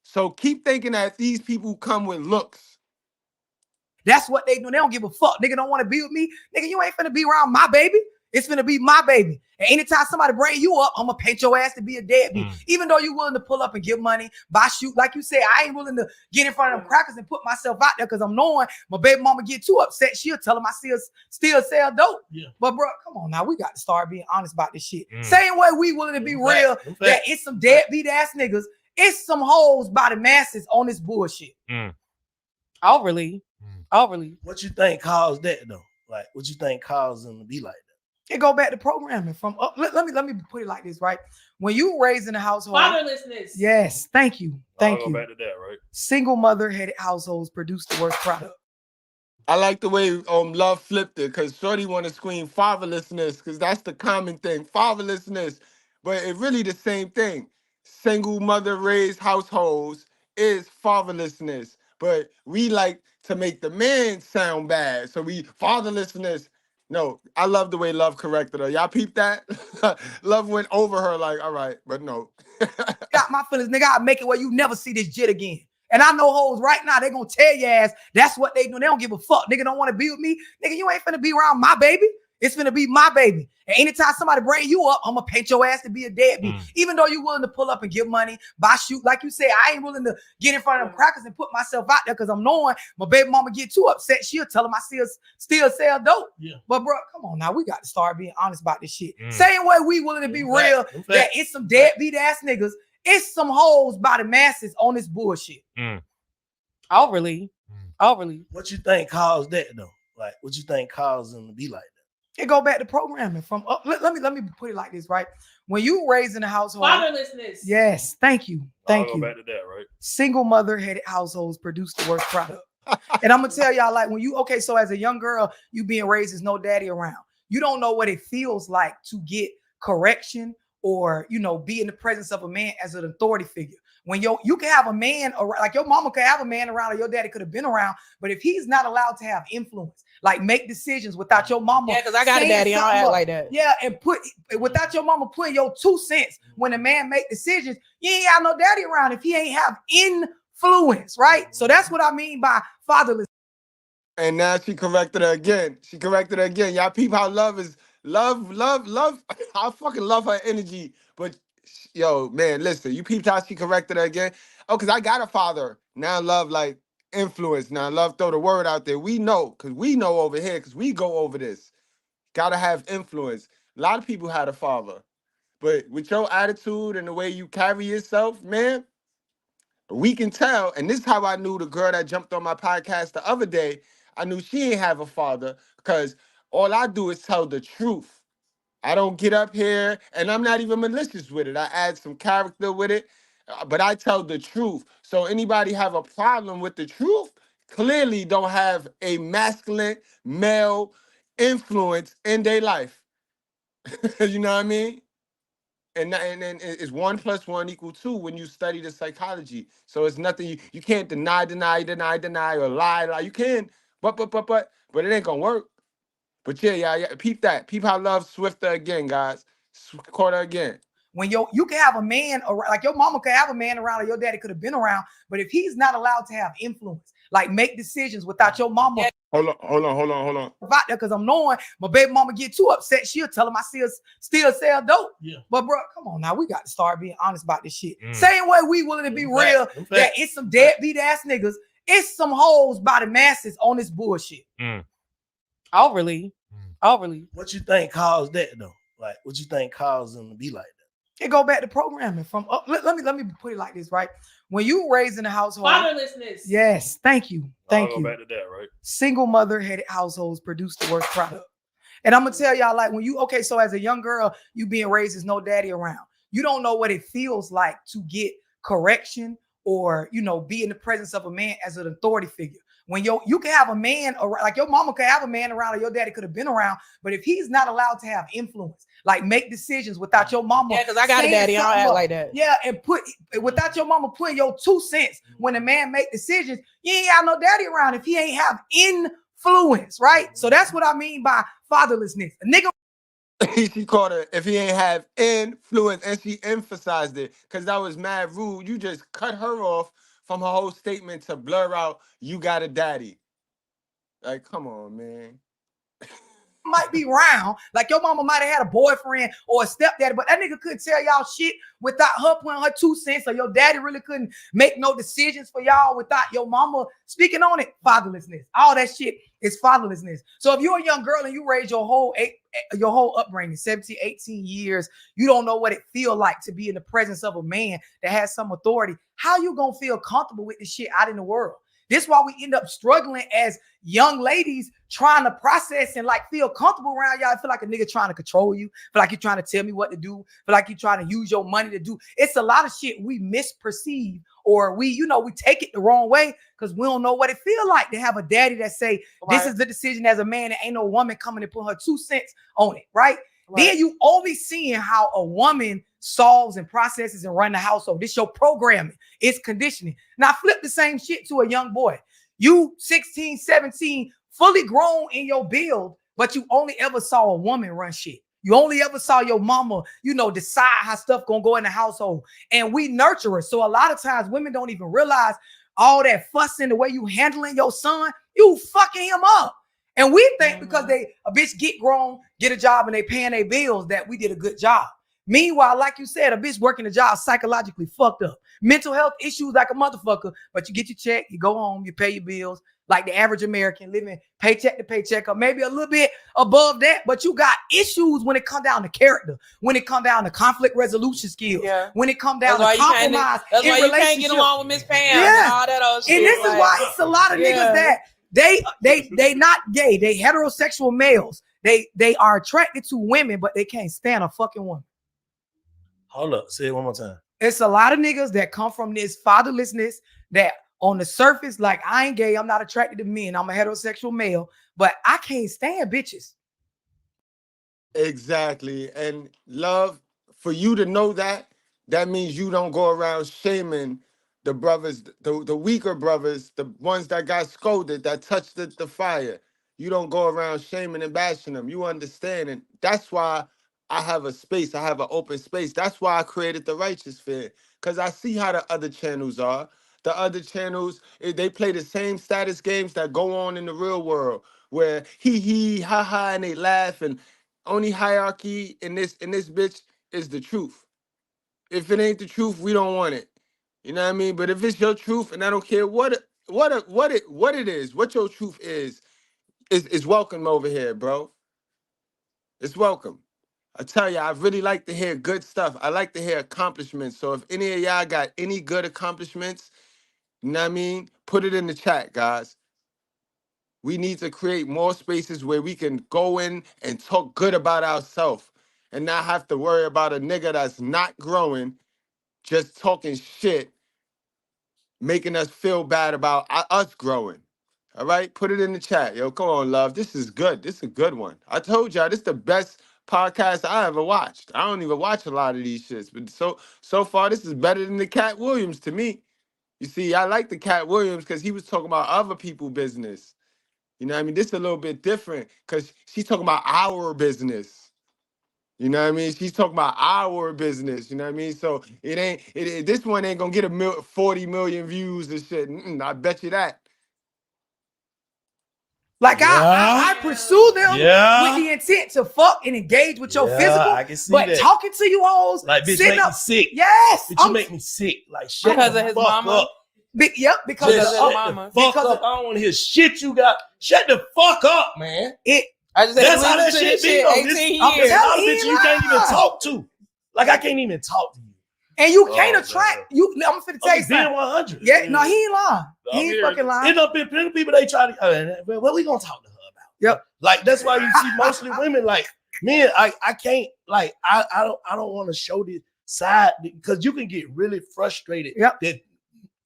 So keep thinking that these people come with looks. That's what they do. They don't give a fuck. Nigga don't want to be with me. Nigga, you ain't finna be around my baby. It's finna be my baby. And anytime somebody bring you up, I'm gonna paint your ass to be a deadbeat. Even though you're willing to pull up and give money, buy shoot, like you said, I ain't willing to get in front of them crackers and put myself out there because I'm knowing my baby mama get too upset. She'll tell them I still sell dope. Yeah. But bro, come on now. We got to start being honest about this shit. Same way we willing to be real that it's some deadbeat ass niggas. It's some hoes by the masses on this bullshit. Oh, really? Oh, really? What you think caused that though? Like, what you think caused them to be like that? It go back to programming from let me put it like this, right? When you raised in a household, fatherlessness. Yes, thank you. I'll go back to that, right? Single mother-headed households produce the worst product. I like the way Love flipped it, because Shorty want to scream fatherlessness, because that's the common thing, fatherlessness. But it really the same thing. Single mother raised households is fatherlessness. But we like to make the man sound bad. So we fatherlessness. No, I love the way Love corrected her. Y'all peep that? Love went over her like, all right, but no. Got my feelings, nigga. I'll make it where you never see this jit again. And I know hoes right now, they gonna tell your ass that's what they do. They don't give a fuck. Nigga don't want to be with me. Nigga, you ain't finna be around my baby. It's finna be my baby. And anytime somebody bring you up, I'm gonna paint your ass to be a deadbeat. Even though you're willing to pull up and give money, buy shoot, like you said, I ain't willing to get in front of them crackers and put myself out there because I'm knowing my baby mama get too upset. She'll tell them I still sell dope. Yeah. But bro, come on now. We got to start being honest about this shit. Same way we willing to be real that it's some deadbeat ass niggas. It's some hoes by the masses on this bullshit. Oh, really? Oh, really? What you think caused that though? Like, what you think caused them to be like that? It go back to programming from let me put it like this, right? When you raised in a household, fatherlessness. Yes, thank you. I'll go back to that, right? Single mother-headed households produce the worst product. And I'm gonna tell y'all, like, when you so as a young girl, you being raised as no daddy around, you don't know what it feels like to get correction or be in the presence of a man as an authority figure. When you can have a man around, like your mama could have a man around or your daddy could have been around, but if he's not allowed to have influence, like make decisions without your mama. Yeah, because I got a daddy, I don't act like that. Yeah, and without your mama putting your 2 cents when a man make decisions, you ain't got no daddy around if he ain't have influence, right? So that's what I mean by fatherless. And now she corrected her again. Y'all peep how love. I fucking love her energy. But yo, man, listen, you peeped how she corrected her again. Oh, because I got a father. Now Love like influence. Now Love throw the word out there. We know, because we know over here, because we go over this. Gotta have influence. A lot of people had a father. But with your attitude and the way you carry yourself, man, we can tell. And this is how I knew the girl that jumped on my podcast the other day. I knew she ain't have a father, because all I do is tell the truth. I don't get up here, and I'm not even malicious with it. I add some character with it, but I tell the truth. So anybody have a problem with the truth, clearly don't have a masculine, male, influence in their life. You know what I mean? And it's 1 + 1 = 2 when you study the psychology. So it's nothing you can't deny or lie. You can, but it ain't gonna work. But yeah. Peep that. Peep how love swifter again, guys. Caught her again. When you can have a man around, like your mama could have a man around, or your daddy could have been around, but if he's not allowed to have influence, like make decisions without your mama. Hold on. About that, because I'm knowing my baby mama get too upset, she'll tell him I still sell dope. Yeah. But bro, come on now, we got to start being honest about this shit. Same way we willing to be real that it's some deadbeat ass niggas, it's some hoes by the masses on this bullshit. Oh really? What you think caused that though? Like, what you think caused them to be like that? It go back to programming from let me put it like this, right? When you raised in a household, Fatherlessness. yes, thank you. I'll go back to that, right? Single mother-headed households produce the worst product. And I'm gonna tell y'all, like, when so as a young girl, you being raised as no daddy around, you don't know what it feels like to get correction or be in the presence of a man as an authority figure. When you can have a man around, like your mama could have a man around, or your daddy could have been around, but if he's not allowed to have influence, like make decisions without your mama. Yeah, because I got a daddy, I don't act like that. Yeah, and without your mama putting your 2 cents when a man make decisions, you ain't got no daddy around if he ain't have influence, right? So that's what I mean by fatherlessness. A nigga. She called her if he ain't have influence, and she emphasized it because that was mad rude. You just cut her off from her whole statement to blur out you got a daddy. Like, come on, man. Might be round, like your mama might have had a boyfriend or a stepdaddy, but that nigga couldn't tell y'all shit without her putting her 2 cents, or your daddy really couldn't make no decisions for y'all without your mama speaking on it. Fatherlessness, all that shit is fatherlessness. So if you're a young girl and you raise your whole upbringing, 17, 18 years, you don't know what it feel like to be in the presence of a man that has some authority. How you gonna feel comfortable with this shit out in the world? This is why we end up struggling as young ladies trying to process and like feel comfortable around y'all. I feel like a nigga trying to control you. Feel like you're trying to tell me what to do. Feel like you're trying to use your money to do. It's a lot of shit we misperceive, or we take it the wrong way because we don't know what it feel like to have a daddy that say, this is the decision as a man, and ain't no woman coming to put her 2 cents on it, right? Then you only seeing how a woman solves and processes and run the household. This your programming. It's conditioning. Now flip the same shit to a young boy. You 16, 17, fully grown in your build, but you only ever saw a woman run shit. You only ever saw your mama, decide how stuff gonna go in the household. And we nurture her. So a lot of times women don't even realize all that fussing, the way you handling your son, you fucking him up. And we think because a bitch get grown, get a job, and they paying their bills that we did a good job. Meanwhile, like you said, a bitch working a job psychologically fucked up. Mental health issues like a motherfucker, but you get your check, you go home, you pay your bills like the average American, living paycheck to paycheck, or maybe a little bit above that, but you got issues when it come down to character, when it come down to conflict resolution skills, when it come down to compromise. That's why you can't get along with Miss Pam and all that other shit. And this is why it's a lot of niggas that they not gay, they heterosexual males. They are attracted to women, but they can't stand a fucking woman. Hold up, say it one more time. It's a lot of niggas that come from this fatherlessness that on the surface, like, I ain't gay, I'm not attracted to men, I'm a heterosexual male, but I can't stand bitches. Exactly. And love, for you to know that means you don't go around shaming the brothers, the weaker brothers, the ones that got scolded, that touched the fire. You don't go around shaming and bashing them. You understand. And that's why I have a space. I have an open space. That's why I created the Righteous Fear, because I see how the other channels are. The other channels, they play the same status games that go on in the real world, where he, ha ha, and they laugh. And only hierarchy in this bitch is the truth. If it ain't the truth, we don't want it. You know what I mean? But if it's your truth, and I don't care what it is, what your truth is welcome over here, bro. It's welcome. I tell you, I really like to hear good stuff. I like to hear accomplishments. So if any of y'all got any good accomplishments, you know what I mean? Put it in the chat, guys. We need to create more spaces where we can go in and talk good about ourselves and not have to worry about a nigga that's not growing, just talking shit, making us feel bad about us growing. All right, put it in the chat. Yo, come on, love. This is good. This is a good one. I told y'all this is the best podcast I ever watched. I don't even watch a lot of these shits, but so far this is better than the Cat Williams to me. You see, I like the Cat Williams because he was talking about other people's business. You know what I mean? This is a little bit different because she's talking about our business. You know what I mean? She's talking about our business. You know what I mean? So this one ain't gonna get 40 million views and shit. I bet you that. Like I pursue them with the intent to fuck and engage with your physical. I can see but that. talking to you hoes, like bitch make me sick. Yes, bitch, you make me sick. Like shut because the of his fuck mama. up. Yep, because Just of shut mama. the fuck up. I don't want to hear shit you got. Shut the fuck up, man. I just that's how that shit be. Though. 18 There's years. a lot of bitches you can't even talk to. Like I can't even talk to you. And you can't attract you. I'm finna tell you something. 100. Yeah, no, he ain't lying. He ain't fucking lying. End up in plenty of people they try to. What we gonna talk to her about? Yep. Like that's why you see mostly women. Like men, I can't. Like I don't want to show this side because you can get really frustrated. Yep. That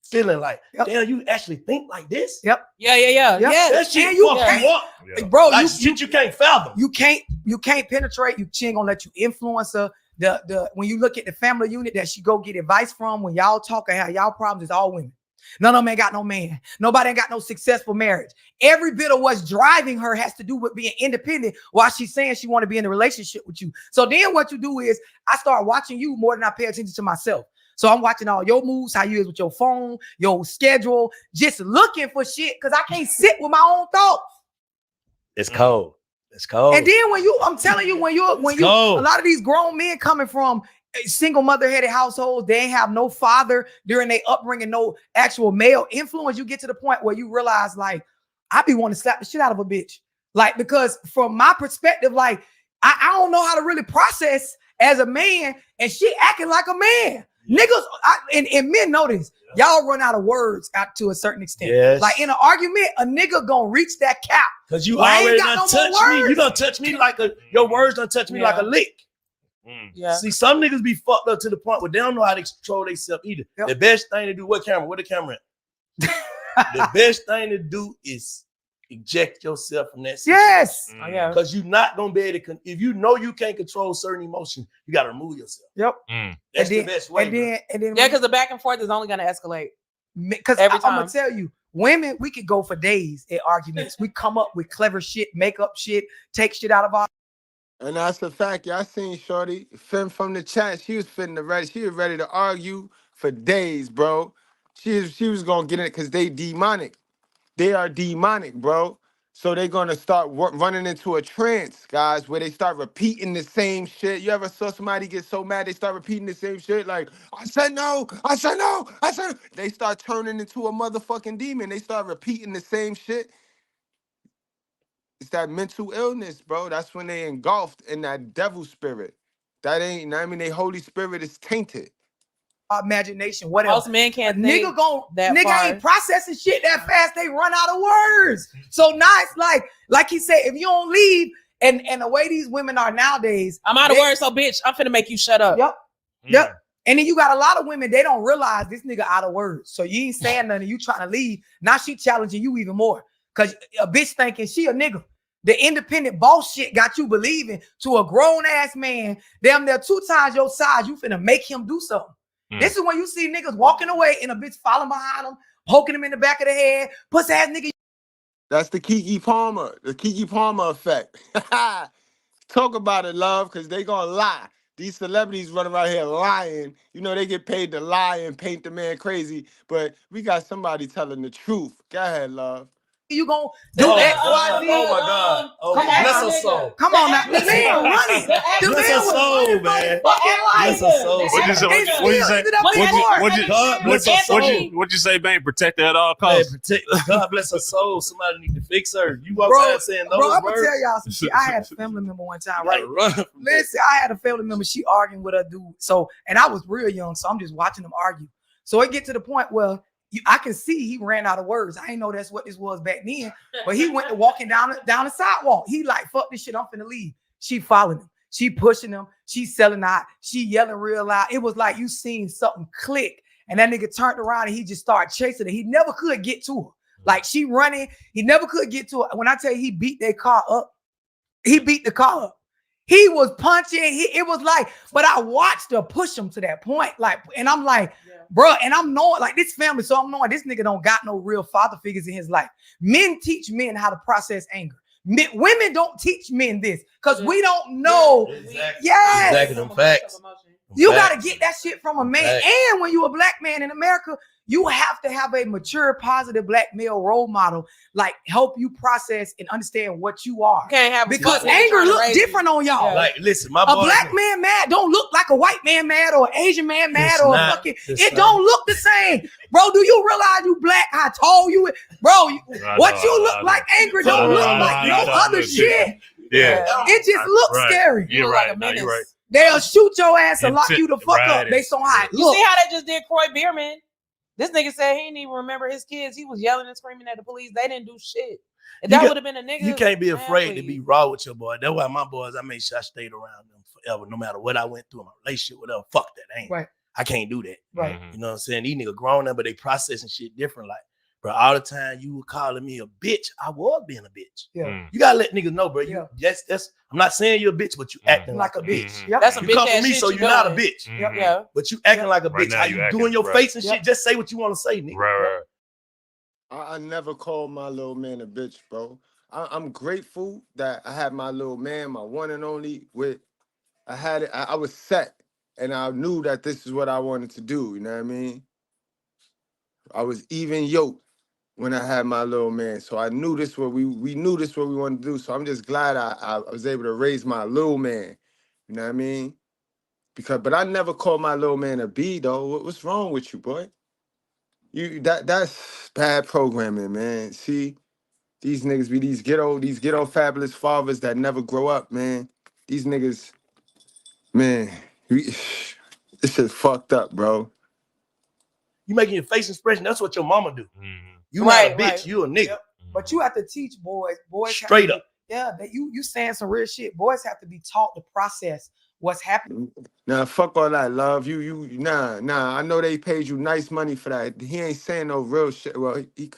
feeling like, damn, you actually think like this? Yep. Yeah. Yep. That shit And you fuck you up. Yeah. Bro, like shit you can't fathom. You can't penetrate. She ain't gonna let you influence her. The when you look at the family unit that she go get advice from, when y'all talk or have y'all problems, it's all women. None of them ain't got no man. Nobody ain't got no successful marriage. Every bit of what's driving her has to do with being independent while she's saying she want to be in a relationship with you. So then what you do is I start watching you more than I pay attention to myself. So I'm watching all your moves, how you is with your phone, your schedule, just looking for shit because I can't sit with my own thoughts. It's cold. It's cold. And then I'm telling you, when you a lot of these grown men coming from single mother-headed households, they ain't have no father during their upbringing, no actual male influence. You get to the point where you realize, like, I be wanting to slap the shit out of a bitch. Like, because from my perspective, like, I don't know how to really process as a man, and she acting like a man. Niggas, and men know this. Y'all run out of words out to a certain extent. Yes. Like in an argument, a nigga gonna reach that cap. Because you already done touched me. You done touch me like your words done touch me like a lick. Yeah. See, some niggas be fucked up to the point where they don't know how to control themselves either. Yep. The best thing to do, what camera? Where the camera at? The best thing to do is eject yourself from that situation. Yes. Because you're not gonna be able to if you know you can't control certain emotions, you gotta remove yourself. Yep. That's the best way. And then because the back and forth is only gonna escalate. Because I'm gonna tell you, women, we could go for days at arguments. We come up with clever shit, make up shit, take shit out of our. And that's a fact. Y'all seen Shorty Fem from the chat. She was ready. She was ready to argue for days, bro. She was gonna get in it because they demonic. They are demonic, bro. So they're gonna start running into a trance, guys, where they start repeating the same shit. You ever saw somebody get so mad they start repeating the same shit? Like, I said no, I said no, I said no. They start turning into a motherfucking demon. They start repeating the same shit. It's that mental illness, bro. That's when they engulfed in that devil spirit. That ain't, I mean, their Holy Spirit is tainted. Imagination, whatever. Most men can't think nigga far. Ain't processing shit that fast. They run out of words. So now it's like he said, if you don't leave, and the way these women are nowadays, I'm out of words, so bitch, I'm finna make you shut up. Yep. And then you got a lot of women, they don't realize this nigga out of words. So you ain't saying nothing, you trying to leave. Now she challenging you even more. Cause a bitch thinking she a nigga. The independent boss shit got you believing to a grown ass man, damn near 2 times your size, you finna make him do something. This is when you see niggas walking away and a bitch following behind them, poking him in the back of the head, pussy ass nigga. That's the Keke Palmer effect. Talk about it, love, because they gonna lie. These celebrities running around here lying. You know, they get paid to lie and paint the man crazy, but we got somebody telling the truth. Go ahead, love. You gonna do X, Y, Z? Oh my God! Oh, bless her soul. Come on now, the man running. The Bless her soul, man. Bless her soul. What'd you say, man? Protect her at all costs. God bless her soul. Somebody need to fix her. You outside saying those words? I'm words? gonna tell y'all some shit. I had a family member one time, right? Listen, I had a family member. She arguing with a dude. So, and I was real young, so I'm just watching them argue. So it get to the point where I can see he ran out of words. I didn't know that's what this was back then, but he went to walking down the sidewalk. He like, fuck this shit, I'm finna leave. She following him. She pushing him. She selling out. She yelling real loud. It was like you seen something click, and that nigga turned around and he just started chasing her. He never could get to her. Like she running, he never could get to it. When I tell you he beat their car up, he beat the car up. He was punching. It was like, but I watched her push him to that point. Like, and I'm like, bro, and I'm knowing like this family, so I'm knowing this nigga don't got no real father figures in his life. Men teach men how to process anger. Women don't teach men this because we don't know. Exactly. Yes. Exactly. Them facts. You got to get that shit from a man. And when you a black man in America, you have to have a mature, positive black male role model, like help you process and understand what you are. You can't have because anger look different on y'all. Like, listen, my a black man mad don't look like a white man mad or an Asian man mad or a fucking. It don't look the same, bro. Do you realize you black? I told you, bro. What you look like anger don't look like no other shit. Yeah, it just looks scary. You're right. No, you're right. They'll shoot your ass and lock you the fuck up based on how it look. You see how they just did Croy Bierman? This nigga said he didn't even remember his kids. He was yelling and screaming at the police. They didn't do shit. If that would have been a nigga. You can't be afraid to be raw with your boy. That's why my boys, I made sure I stayed around them forever, no matter what I went through in my relationship, whatever. Fuck that. Right. I can't do that. Right. You know what I'm saying? These niggas grown up, but they processing shit different. Like, bro, all the time you were calling me a bitch, I was being a bitch. Yeah. You gotta let niggas know, bro. That's I'm not saying you're a bitch, but you acting like a bitch. Yep. That's a you bitch come ass for me, shit so you you're not a doing. bitch. Yeah. But you acting like a bitch. now How you you acting, doing your right. face and shit? Just say what you want to say, nigga. Right. I never called my little man a bitch, bro. I'm grateful that I had my little man, my one and only. I had it. I was set, and I knew that this is what I wanted to do. You know what I mean? I was even yoked when I had my little man, so I knew this what we knew this what we wanted to do. So I'm just glad I was able to raise my little man. You know what I mean? But I never called my little man a B though. What's wrong with you, boy? That's bad programming, man. See, these niggas be these ghetto fabulous fathers that never grow up, man. These niggas, man, this shit's fucked up, bro. You making your face expression. That's what your mama do. You Right, not a bitch. right. You a nigga. Yep. But you have to teach boys. Boys Straight have to up. that you saying some real shit. Boys have to be taught to process what's happening. Nah, fuck all that, love. Nah. I know they paid you nice money for that. He ain't saying no real shit. Well, he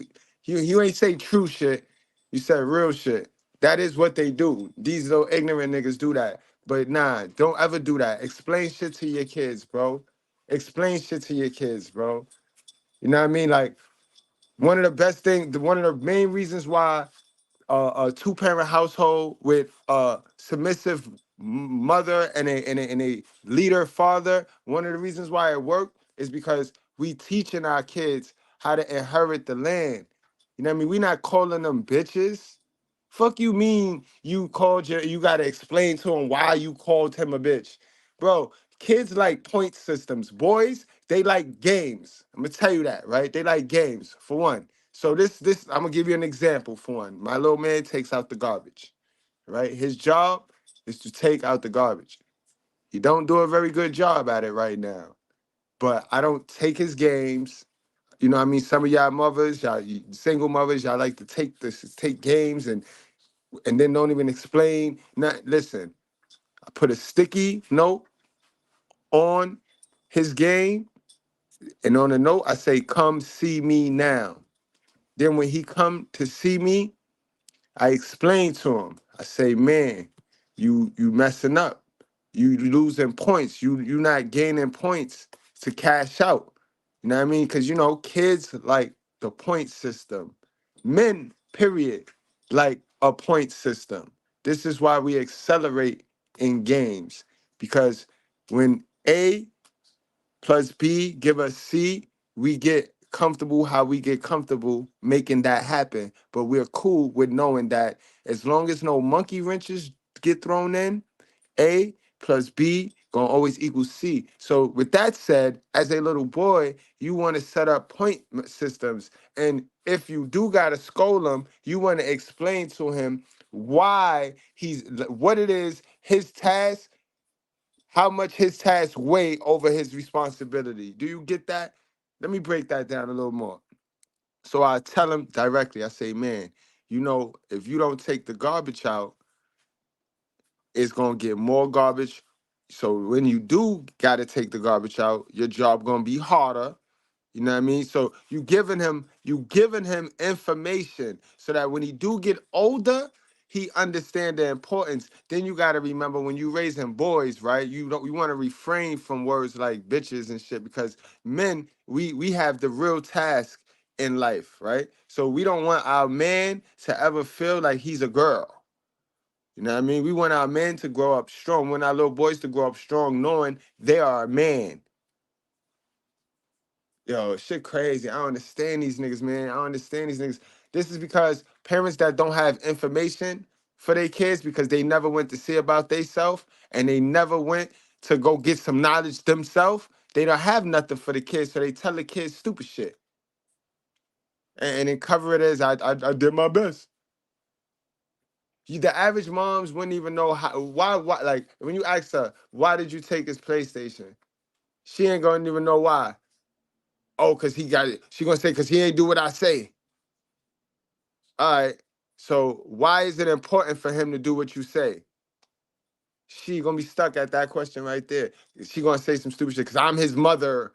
ain't say true shit. You said real shit. That is what they do. These little ignorant niggas do that. But nah, don't ever do that. Explain shit to your kids, bro. Explain shit to your kids, bro. You know what I mean? Like, one of the main reasons why a two-parent household with a submissive mother and a leader father, one of the reasons why it worked is because we teaching our kids how to inherit the land. You know what I mean? We not calling them bitches. Fuck you mean you gotta explain to him why you called him a bitch. Bro, kids like point systems. Boys, they like games. I'm gonna tell you that, right? They like games, for one. So this I'm gonna give you an example for one. My little man takes out the garbage, right? His job is to take out the garbage. He don't do a very good job at it right now. But I don't take his games. You know what I mean? Some of y'all mothers, single mothers, y'all like to take games and then don't even explain. Listen, I put a sticky note on his game, and on the note I say, "Come see me now." Then when he come to see me, I explain to him. I say, "Man, you messing up. You losing points. You not gaining points to cash out." You know what I mean? Because kids like the point system. Men, period, like a point system. This is why we accelerate in games. Because when A plus B give us C, we get comfortable how we get comfortable making that happen. But we're cool with knowing that as long as no monkey wrenches get thrown in, A plus B gonna always equal C. So with that said, as a little boy, you want to set up point systems. And if you do gotta scold him, you want to explain to him why what it is, his task, how much his tasks weigh over his responsibility. Do you get that? Let me break that down a little more. So I tell him directly, I say, "Man, if you don't take the garbage out, it's going to get more garbage. So when you do got to take the garbage out, your job going to be harder. You know what I mean? So you giving him information so that when he do get older, he understand the importance. Then you got to remember when you raising boys, right? You want to refrain from words like bitches and shit, because men, we have the real task in life, right? So we don't want our man to ever feel like he's a girl. You know what I mean? We want our men to grow up strong. We want our little boys to grow up strong, knowing they are a man. Yo, shit crazy. I don't understand these niggas, man. I don't understand these niggas. This is because parents that don't have information for their kids, because they never went to see about themselves and they never went to go get some knowledge themselves, they don't have nothing for the kids, so they tell the kids stupid shit. And then cover it as, I did my best. The average moms wouldn't even know why, like, when you ask her, why did you take his PlayStation? She ain't gonna even know why. Oh, because he got it. She gonna say, because he ain't do what I say. All right. So why is it important for him to do what you say? She gonna be stuck at that question right there. She gonna say some stupid shit, because I'm his mother.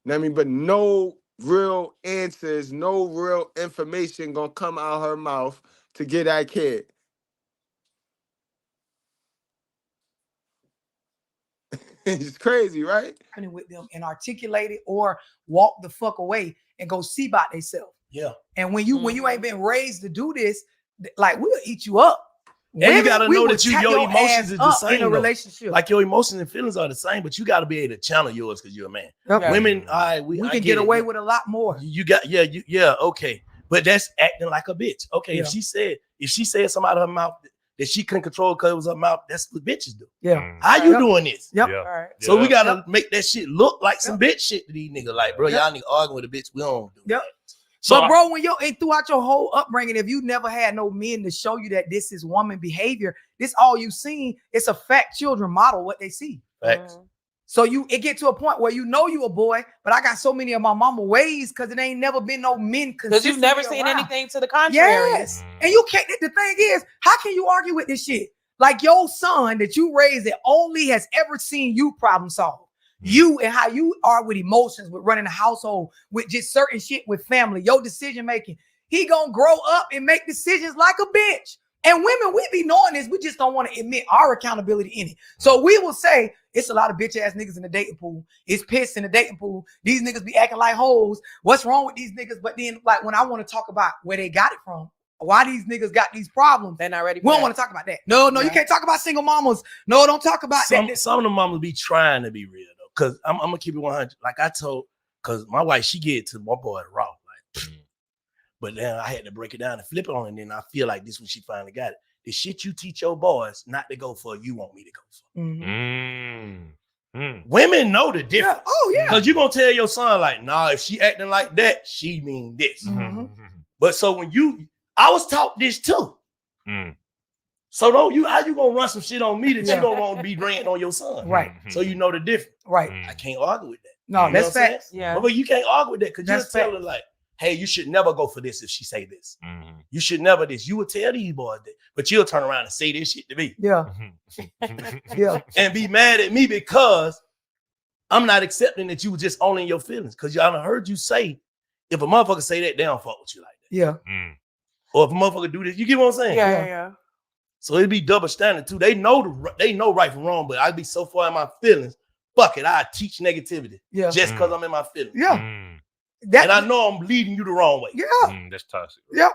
You know what I mean? But no real answers, no real information gonna come out her mouth to get that kid. It's crazy, right? With them and articulate it or walk the fuck away and go see about themselves. Yeah. And when you ain't been raised to do this, like, we'll eat you up. And Women, you gotta know that your emotions is the same in a relationship. Like your emotions and feelings are the same, but you gotta be able to channel yours because you're a man. Yep. Women, we can get away with a lot more. You got okay. But that's acting like a bitch. Okay, if she said something out of her mouth that she couldn't control because it was her mouth, that's what bitches do. Yeah. How you doing this? Yep. Yeah. All right. So we gotta make that shit look like some bitch shit to these niggas. Like, bro, y'all niggas arguing with a bitch. We don't do that. So, but bro, and throughout your whole upbringing, if you never had no men to show you that this is woman behavior, this all you seen, it's a fact. Children model what they see. Facts. So it get to a point where you know you a boy, but I got so many of my mama ways because it ain't never been no men because you've never seen anything to the contrary. Yes, and you can't. The thing is, how can you argue with this shit? Like your son that you raised that only has ever seen you problem solve. You and how you are with emotions, with running a household, with just certain shit with family, your decision making. He gonna grow up and make decisions like a bitch. And women, we be knowing this. We just don't want to admit our accountability in it. So we will say it's a lot of bitch ass niggas in the dating pool. It's piss in the dating pool. These niggas be acting like hoes. What's wrong with these niggas? But then, like, when I want to talk about where they got it from, why these niggas got these problems, they're not ready. We don't want to talk about that. No, you can't talk about single mamas. No, don't talk about that. Some of the mamas be trying to be real though. Cause I'm gonna keep it 100. Like I told, cause my wife, she get to my boy raw. Like, but then I had to break it down and flip it on, and then I feel like this when she finally got it. The shit you teach your boys not to go for, you want me to go for. Women know the difference. Yeah. Oh, yeah. Because you're gonna tell your son, like, nah, if she acting like that, she mean this. But so when I was taught this too. So how you gonna run some shit on me that you don't want to be ranting on your son? Right. So you know the difference. Right. I can't argue with that. No, that's facts. Yeah. But you can't argue with that because you tell her like, hey, you should never go for this if she say this. You should never this. You would tell these boys that, but you'll turn around and say this shit to me. Yeah. Yeah. And be mad at me because I'm not accepting that you were just owning your feelings. Because y'all done heard you say, if a motherfucker say that, they don't fuck with you like that. Yeah. Or if a motherfucker do this, you get what I'm saying? Yeah. So it'd be double standard too. They know right from wrong, but I'd be so far in my feelings. Fuck it, I teach negativity. Yeah. Just because I'm in my feelings. Yeah. And I know I'm leading you the wrong way. Yeah. That's toxic. Yep.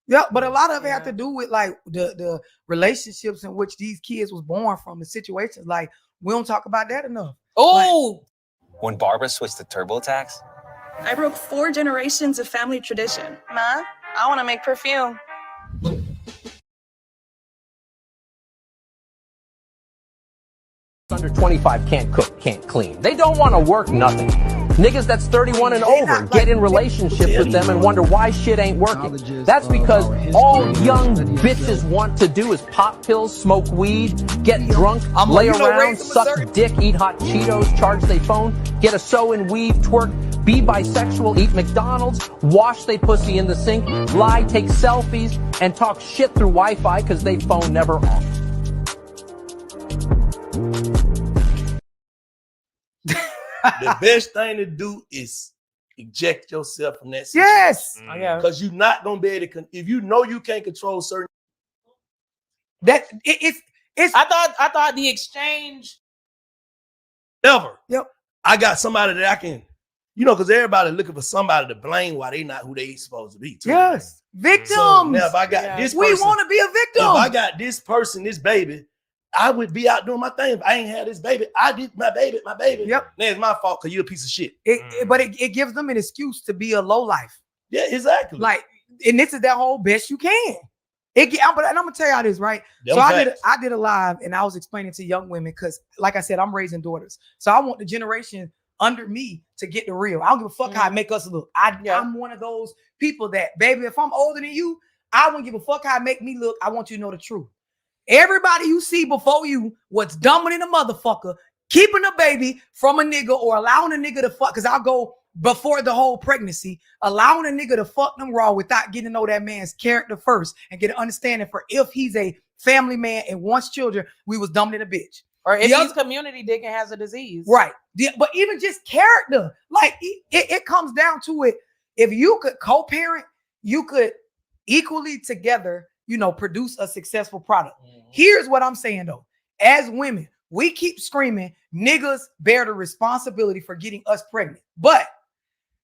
Yeah, but a lot of it have to do with like the relationships in which these kids was born from, the situations. Like, we don't talk about that enough. Oh, when Barbara switched to TurboTax, I broke 4 generations of family tradition. Ma, I want to make perfume. Under 25 can't cook, can't clean. They don't want to work nothing. Niggas that's 31 and over get in relationships with them and wonder why shit ain't working. That's because all young bitches want to do is pop pills, smoke weed, get drunk, lay around, suck dick, eat hot Cheetos, charge their phone, get a sew and weave, twerk, be bisexual, eat McDonald's, wash they pussy in the sink, lie, take selfies, and talk shit through Wi-Fi because they phone never off. The best thing to do is eject yourself from that situation. Yes. Because you're not gonna be able to. If you know you can't control certain. It's. I thought the exchange. Ever. Yep. I got somebody that I can, because everybody looking for somebody to blame why they not who they supposed to be. Too. Yes. Victims. So now if I got this person, we want to be a victim. If I got this person, this baby, I would be out doing my thing. If I ain't had this baby, I did my baby. Yep. Now it's my fault because you're a piece of shit. But it gives them an excuse to be a low life. Yeah, exactly. Like, and this is that whole best you can. And I'm gonna tell y'all this, right? So I did a live and I was explaining to young women because, like I said, I'm raising daughters. So I want the generation under me to get the real. I don't give a fuck how it make us look. I'm one of those people that, baby, if I'm older than you, I won't give a fuck how it make me look. I want you to know the truth. Everybody you see before you was dumber than a motherfucker, keeping a baby from a nigga or allowing a nigga to fuck. Because I'll go before the whole pregnancy, allowing a nigga to fuck them raw without getting to know that man's character first and get an understanding for if he's a family man and wants children, we was dumb than a bitch. Or if he's community dick and has a disease. Right. But even just character, like it comes down to it. If you could co-parent, you could equally together, produce a successful product. Here's what I'm saying though. As women, we keep screaming, niggas bear the responsibility for getting us pregnant. But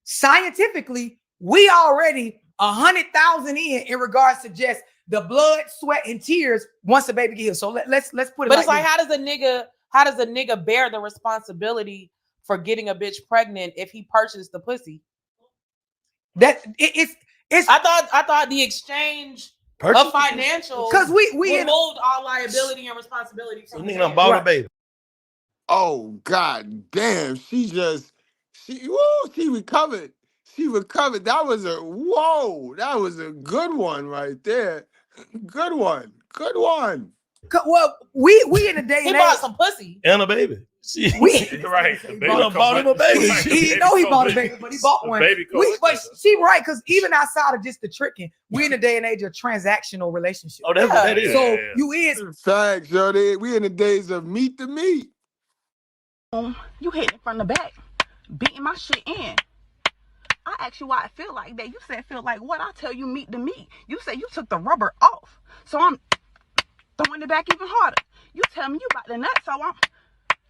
scientifically, we already 100,000 in regards to just the blood, sweat, and tears once the baby gets here. So let's put it. But it's like, how does a nigga bear the responsibility for getting a bitch pregnant if he purchased the pussy? It's. I thought the exchange of financial because we removed all liability and responsibility. So nigga done bought a baby. Oh god damn! She recovered. She recovered. That was a good one right there. Good one. Well, we in a day and he age. bought some pussy and a baby. Right. He bought him a baby. He bought a baby, but he bought one. But she right, because even outside of just the tricking, we in a day and age of transactional relationships. Oh, that's what that is. So you is facts, yo. We in the days of meet the meat. You hitting from the back, beating my shit in. I asked you why I feel like that. You said feel like what? I tell you meet the meat. You said you took the rubber off, so I'm throwing it back even harder. You tell me you got the nut, so I'm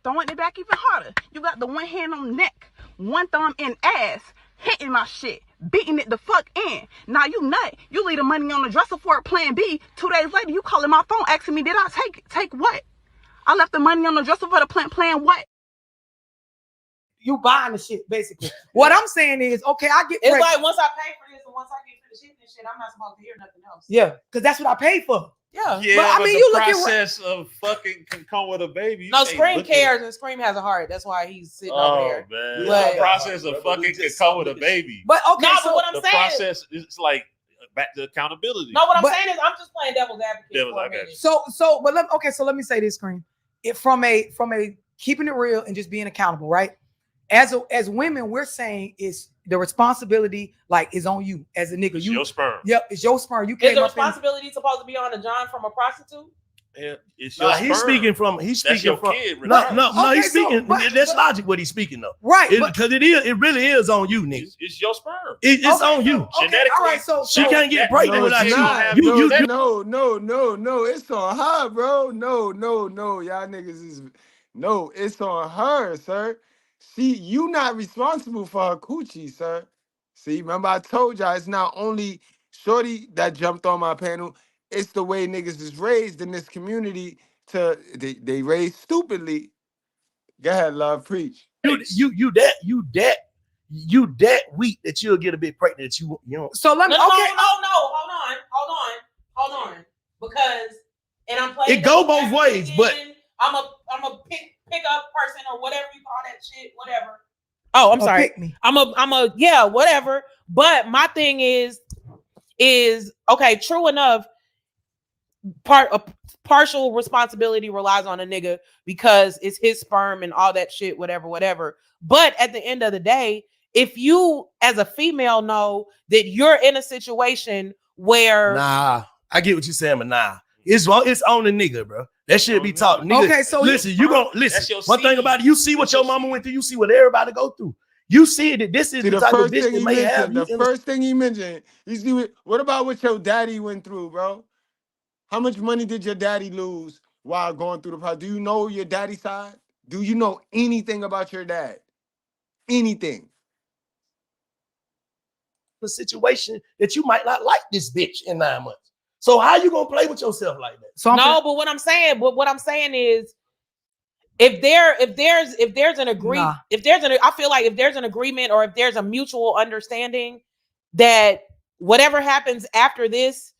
throwing it back even harder. You got the one hand on the neck, one thumb in ass, hitting my shit, beating it the fuck in. Now you nut. You leave the money on the dresser for a plan B. 2 days later, you calling my phone asking me, did I take what? I left the money on the dresser for the plan what? You buying the shit, basically. What I'm saying is, okay, I get. It's like once I pay for this and once I get for the shit and shit, I'm not supposed to hear nothing else. Yeah, because that's what I paid for. Yeah, but I mean, you look at process of fucking can come with a baby. No, Scream cares and Scream has a heart. That's why he's sitting over there. Man. But The process of fucking can come with a baby. But okay, no, but what I'm the saying process is like back to accountability. No, what I'm saying is I'm just playing devil's advocate for a minute. So let me say this, Scream. From a keeping it real and just being accountable, right? As women, we're saying is the responsibility is on you as a nigga. It's your sperm. Yep, it's your sperm. You is the responsibility supposed to be on a John from a prostitute? Yeah, it's your sperm. He's speaking from kid, he's okay, speaking. That's logic what he's speaking though. Right. Because it really is on you, nigga. It's your sperm. It's on you. Genetically. All right, so she can't get pregnant without you. No, it's on her, bro. No, y'all niggas is it's on her, sir. See, you not responsible for her coochie, sir. See, remember I told y'all it's not only Shorty that jumped on my panel, it's the way niggas is raised in this community they raised stupidly. Go ahead, love, preach. You that weak that you'll get a bit pregnant that you know. So let me No, hold on. Because I'm playing it go both ways, but I'm a pick up person or whatever you call that shit, whatever. Oh, I'm sorry. Pick me. I'm a yeah, whatever. But my thing is okay, true enough. Partial responsibility relies on a nigga because it's his sperm and all that shit, whatever. But at the end of the day, if you as a female know that you're in a situation where I get what you're saying, but it's on the nigga, bro. That shit be taught. Nigga, okay, so listen, you gonna listen. One thing about it, you see what your mama went through, you see what everybody go through. You see that this is the type of bitch that may have you. The first thing he mentioned, you see, what about what your daddy went through, bro? How much money did your daddy lose while going through the process? Do you know your daddy's side? Do you know anything about your dad? Anything? The situation that you might not like this bitch in 9 months. So how you gonna play with yourself like that? So but what I'm saying is, if there's an agreement, I feel like if there's an agreement or if there's a mutual understanding that whatever happens after this,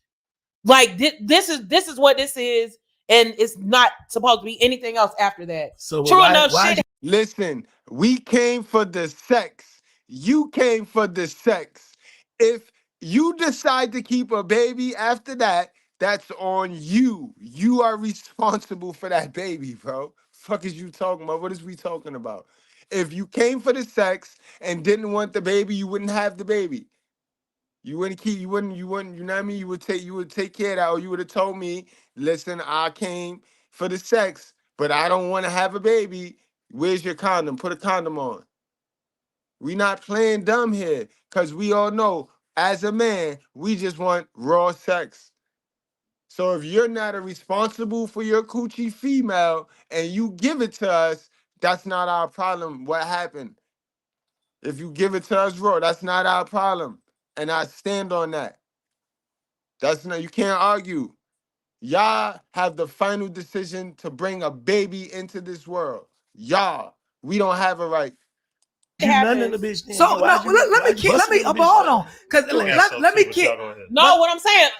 like this is what this is, and it's not supposed to be anything else after that. So true enough, shit. Listen, we came for the sex. You came for the sex. If you decide to keep a baby after that, that's on you. You are responsible for that baby, bro. Fuck is you talking about? What is we talking about? If you came for the sex and didn't want the baby, you wouldn't have the baby. You wouldn't, you know what I mean? You would take care of that, or you would have told me, listen, I came for the sex, but I don't want to have a baby. Where's your condom? Put a condom on. We not playing dumb here, because we all know, as a man, we just want raw sex. So if you're not responsible for your coochie female and you give it to us, that's not our problem. What happened? If you give it to us raw, that's not our problem. And I stand on that. That's not, you can't argue. Y'all have the final decision to bring a baby into this world. Y'all, we don't have a right. You none of the bitch. So no, let me hold on, because let me kick. No, what I'm saying,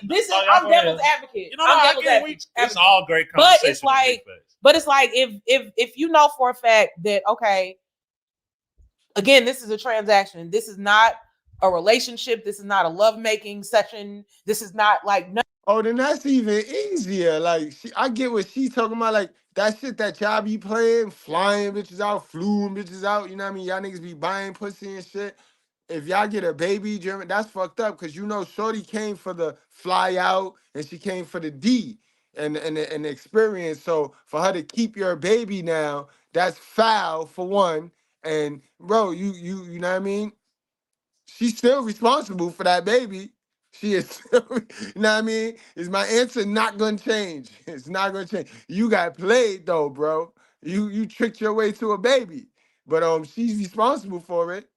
I'm devil's advocate. I'm devil's advocate. It's all great conversation. But it's like if you know for a fact that, okay, again, this is a transaction. This is not a relationship. This is not a lovemaking session. This is not like no. Oh, then that's even easier. Like, I get what she's talking about. Like, that shit that y'all be playing, flying bitches out, fluing bitches out. You know what I mean? Y'all niggas be buying pussy and shit. If y'all get a baby, German, that's fucked up, because you know Shorty came for the fly out and she came for the D and the experience. So for her to keep your baby now, that's foul for one. And bro, you know what I mean? She's still responsible for that baby. She is still, you know what I mean? Is my answer not gonna change? It's not gonna change. You got played though, bro. You tricked your way to a baby. But she's responsible for it.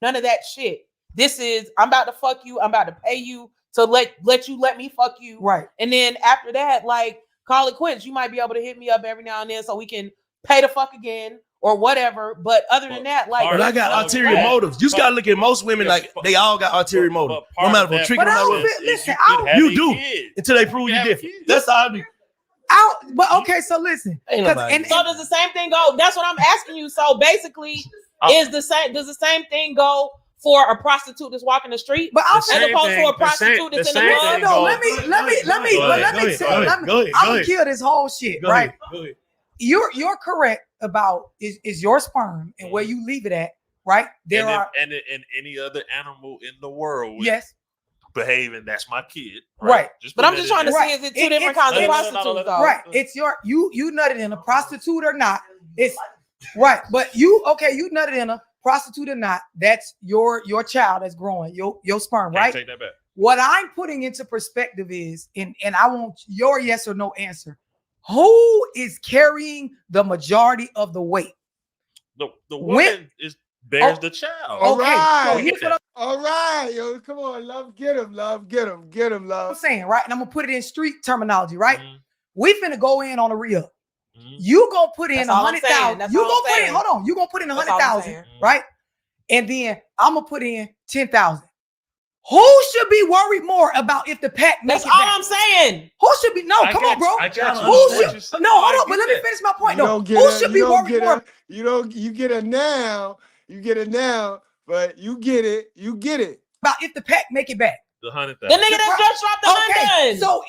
None of that shit. This is, I'm about to fuck you. I'm about to pay you to let me fuck you. Right. And then after that, like, call it quits. You might be able to hit me up every now and then so we can pay the fuck again or whatever. But other than that, like, but I got ulterior motives. You just gotta look at most women, like they all got ulterior motives. No matter if I'm tricking them or listen, you do until they prove you different. That's all I do. But okay, so listen. So does the same thing go? That's what I'm asking you. So basically, does the same thing go for a prostitute that's walking the street, but as opposed to a prostitute that's in the club? No, let me say, I'm gonna kill this whole shit, right? You're correct about is your sperm and where you leave it at, right? And any other animal in the world, yes, behaving, that's my kid, right? But I'm just trying to see, is it two different kinds of prostitutes, though? Right? It's you nutted in a prostitute or not? It's right, but you nutted in a prostitute or not? That's your child that's growing, your sperm, right? Take that back. What I'm putting into perspective is, and I want your yes or no answer. Who is carrying the majority of the weight? The woman bears the child. All right, yo, come on, love, get him, love. I'm saying, right, and I'm gonna put it in street terminology, right? We finna go in on a re-up. You gonna put in 100,000. You gonna put in. Hold on. You gonna put in 100,000, right? And then I'm gonna put in 10,000. Who should be worried more about if the pack makes it back? That's all I'm saying. Who should be? No, come on, bro. No, hold on. But let me finish my point. No, who should be worried more? You get it now. But you get it. About if the pack make it back. The 100,000. The nigga that just dropped the 100. So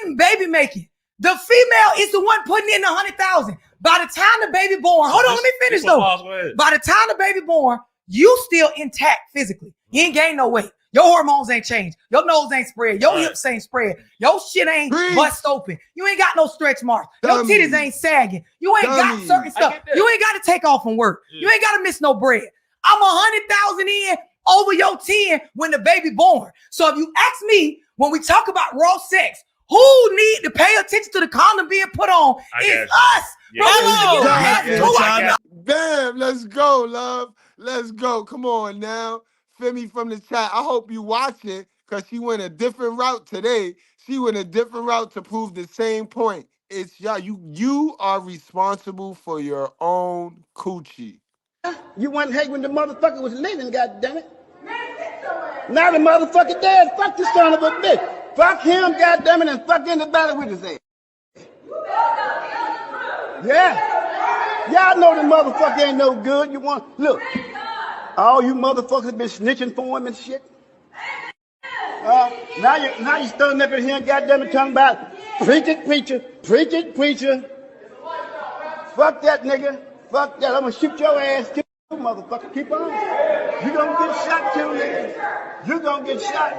in baby making, the female is the one putting in the 100,000. By the time the baby born, hold on, let me finish though. By the time the baby born, you still intact physically. You ain't gained no weight. Your hormones ain't changed. Your nose ain't spread. Your hips ain't spread. Your shit ain't bust open. You ain't got no stretch marks. Your titties ain't sagging. You ain't got certain stuff. You ain't got to take off from work. You ain't got to miss no bread. I'm 100,000 in over your 10 when the baby born. So if you ask me, when we talk about raw sex, who need to pay attention to the condom being put on? It's us. Yeah. Bam, let's go, love. Let's go. Come on now. Femi from the chat. I hope you watching because she went a different route today. She went a different route to prove the same point. It's y'all. You are responsible for your own coochie. You wasn't hate when the motherfucker was living, goddammit. Now the motherfucker dead. Fuck this son of a bitch. Fuck him, goddammit, and fuck anybody with his ass. Yeah. Y'all know the motherfucker ain't no good. You want look. All you motherfuckers been snitching for him and shit. Now you standing up in here, goddammit, talking about preach it, preacher, preach it, preacher. Fuck that nigga. Fuck that. I'm gonna shoot your ass too, motherfucker. Keep on. You gonna get shot too, nigga. You gonna get shot.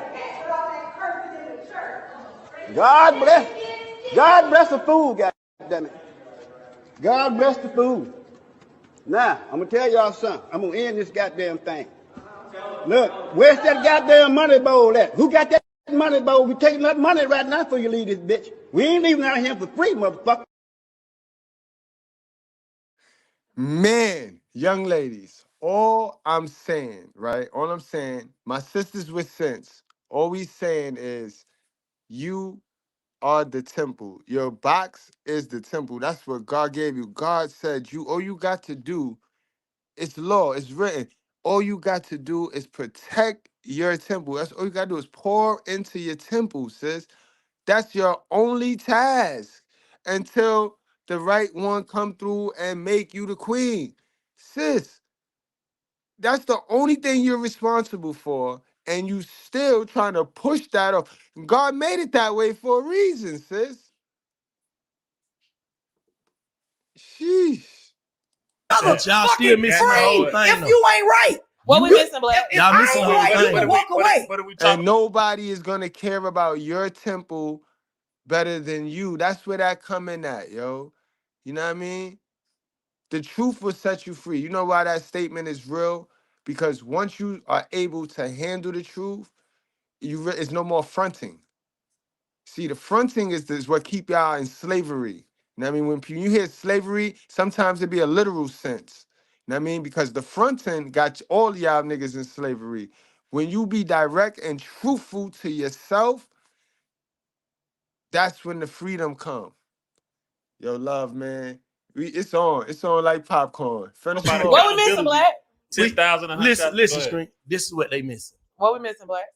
God bless the fool, goddammit. God bless the fool. Now, I'm gonna tell y'all something. I'm gonna end this goddamn thing. Look, where's that goddamn money bowl at? Who got that money bowl? We taking that money right now for you leave this bitch. We ain't leaving out here for free, motherfucker. Man, young ladies, all I'm saying, right? All I'm saying, my sisters with sense, all we saying is you are the temple. Your box is the temple. That's what God gave you. God said all you got to do, it's law, it's written. All you got to do is protect your temple. That's all you got to do is pour into your temple, sis. That's your only task until the right one come through and make you the queen. Sis, that's the only thing you're responsible for, and you still trying to push that off. God made it that way for a reason, sis. Sheesh. But y'all still missing the whole thing. If you ain't right. What we missing, Black? Y'all missing the whole right, thing. you can walk away. And nobody is gonna care about your temple better than you. That's where that coming at, yo. You know what I mean? The truth will set you free. You know why that statement is real? Because once you are able to handle the truth, it's no more fronting. See, the fronting is what keep y'all in slavery. You know what I mean? When you hear slavery, sometimes it be a literal sense. You know what I mean? Because the fronting got all y'all niggas in slavery. When you be direct and truthful to yourself, that's when the freedom come. Yo, love, man. It's on like popcorn. Finish What we missing, Black? 10,000. Listen, Screen. This is what they missing. What we missing, Black?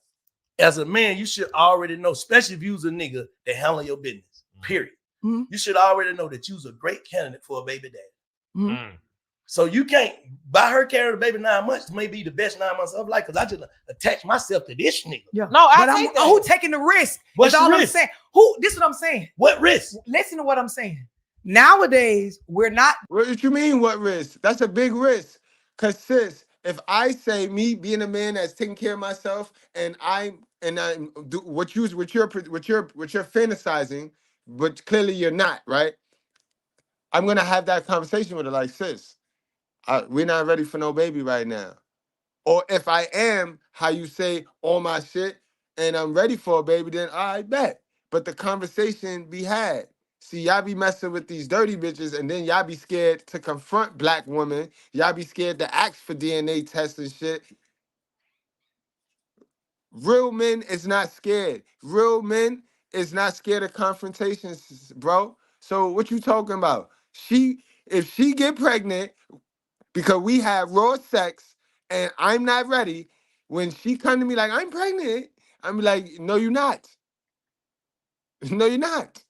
As a man, you should already know, especially if you was a nigga that handle your business. Period. Mm-hmm. You should already know that you was a great candidate for a baby daddy. Mm-hmm. So you can't, by her carrying the baby 9 months, may be the best 9 months of her life, because I just attach myself to this nigga. Yeah. No, who taking the risk? What's all the I'm risk? saying. This is what I'm saying. What risk? Listen to what I'm saying. Nowadays, we're not. What you mean, what risk? That's a big risk. Cause sis, if I say me being a man that's taking care of myself, and I do what you're fantasizing, but clearly you're not, right? I'm gonna have that conversation with her, like, sis, we're not ready for no baby right now. Or if I am, how you say all my shit, and I'm ready for a baby, then I bet. But the conversation be had. See, y'all be messing with these dirty bitches, and then y'all be scared to confront black women. Y'all be scared to ask for DNA tests and shit. Real men is not scared. Real men is not scared of confrontations, bro. So what you talking about? If she get pregnant because we have raw sex and I'm not ready, when she come to me like, I'm pregnant, I'm like, no, you're not. No, you're not.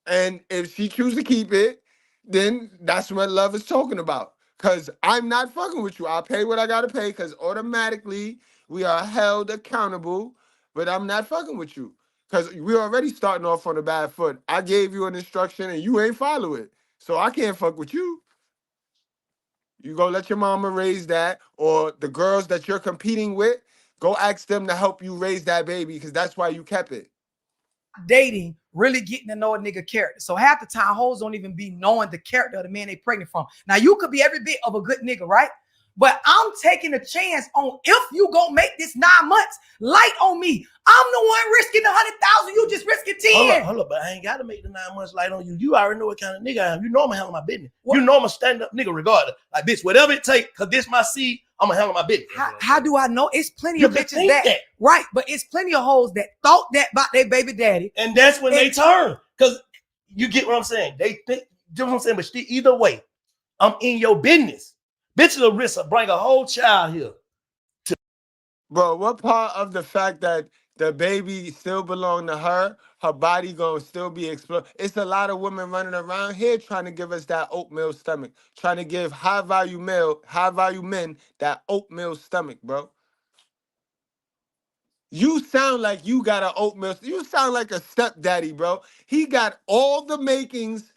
And if she chooses to keep it, then that's what love is talking about. Because I'm not fucking with you. I'll pay what I got to pay because automatically we are held accountable, but I'm not fucking with you. Because we're already starting off on a bad foot. I gave you an instruction and you ain't follow it. So I can't fuck with you. You go let your mama raise that, or the girls that you're competing with, go ask them to help you raise that baby because that's why you kept it. dating, really getting to know a nigga character. So half the time, hoes don't even be knowing the character of the man they pregnant from. Now, you could be every bit of a good nigga, right? But I'm taking a chance on if you gonna make this 9 months light on me. I'm the one risking 100,000. You just risking 10. Hold up, but I ain't gotta make the 9 months light on you. You already know what kind of nigga I am. You know I'm gonna handle my business. What? You know I'm a stand-up nigga regardless. Like, bitch, whatever it take, cause this my seed, I'm gonna handle my business. How do I know? It's plenty of bitches that right, but it's plenty of hoes that thought that about their baby daddy. And that's when they turn. Cause you get what I'm saying. They think, you know what I'm saying? But either way, I'm in your business. Bitches will risk bring a whole child here. Bro, what part of the fact that the baby still belong to her, her body gonna still be exploded? It's a lot of women running around here trying to give us that oatmeal stomach, trying to give high value men that oatmeal stomach, bro. You sound like you got an oatmeal. You sound like a stepdaddy, bro. He got all the makings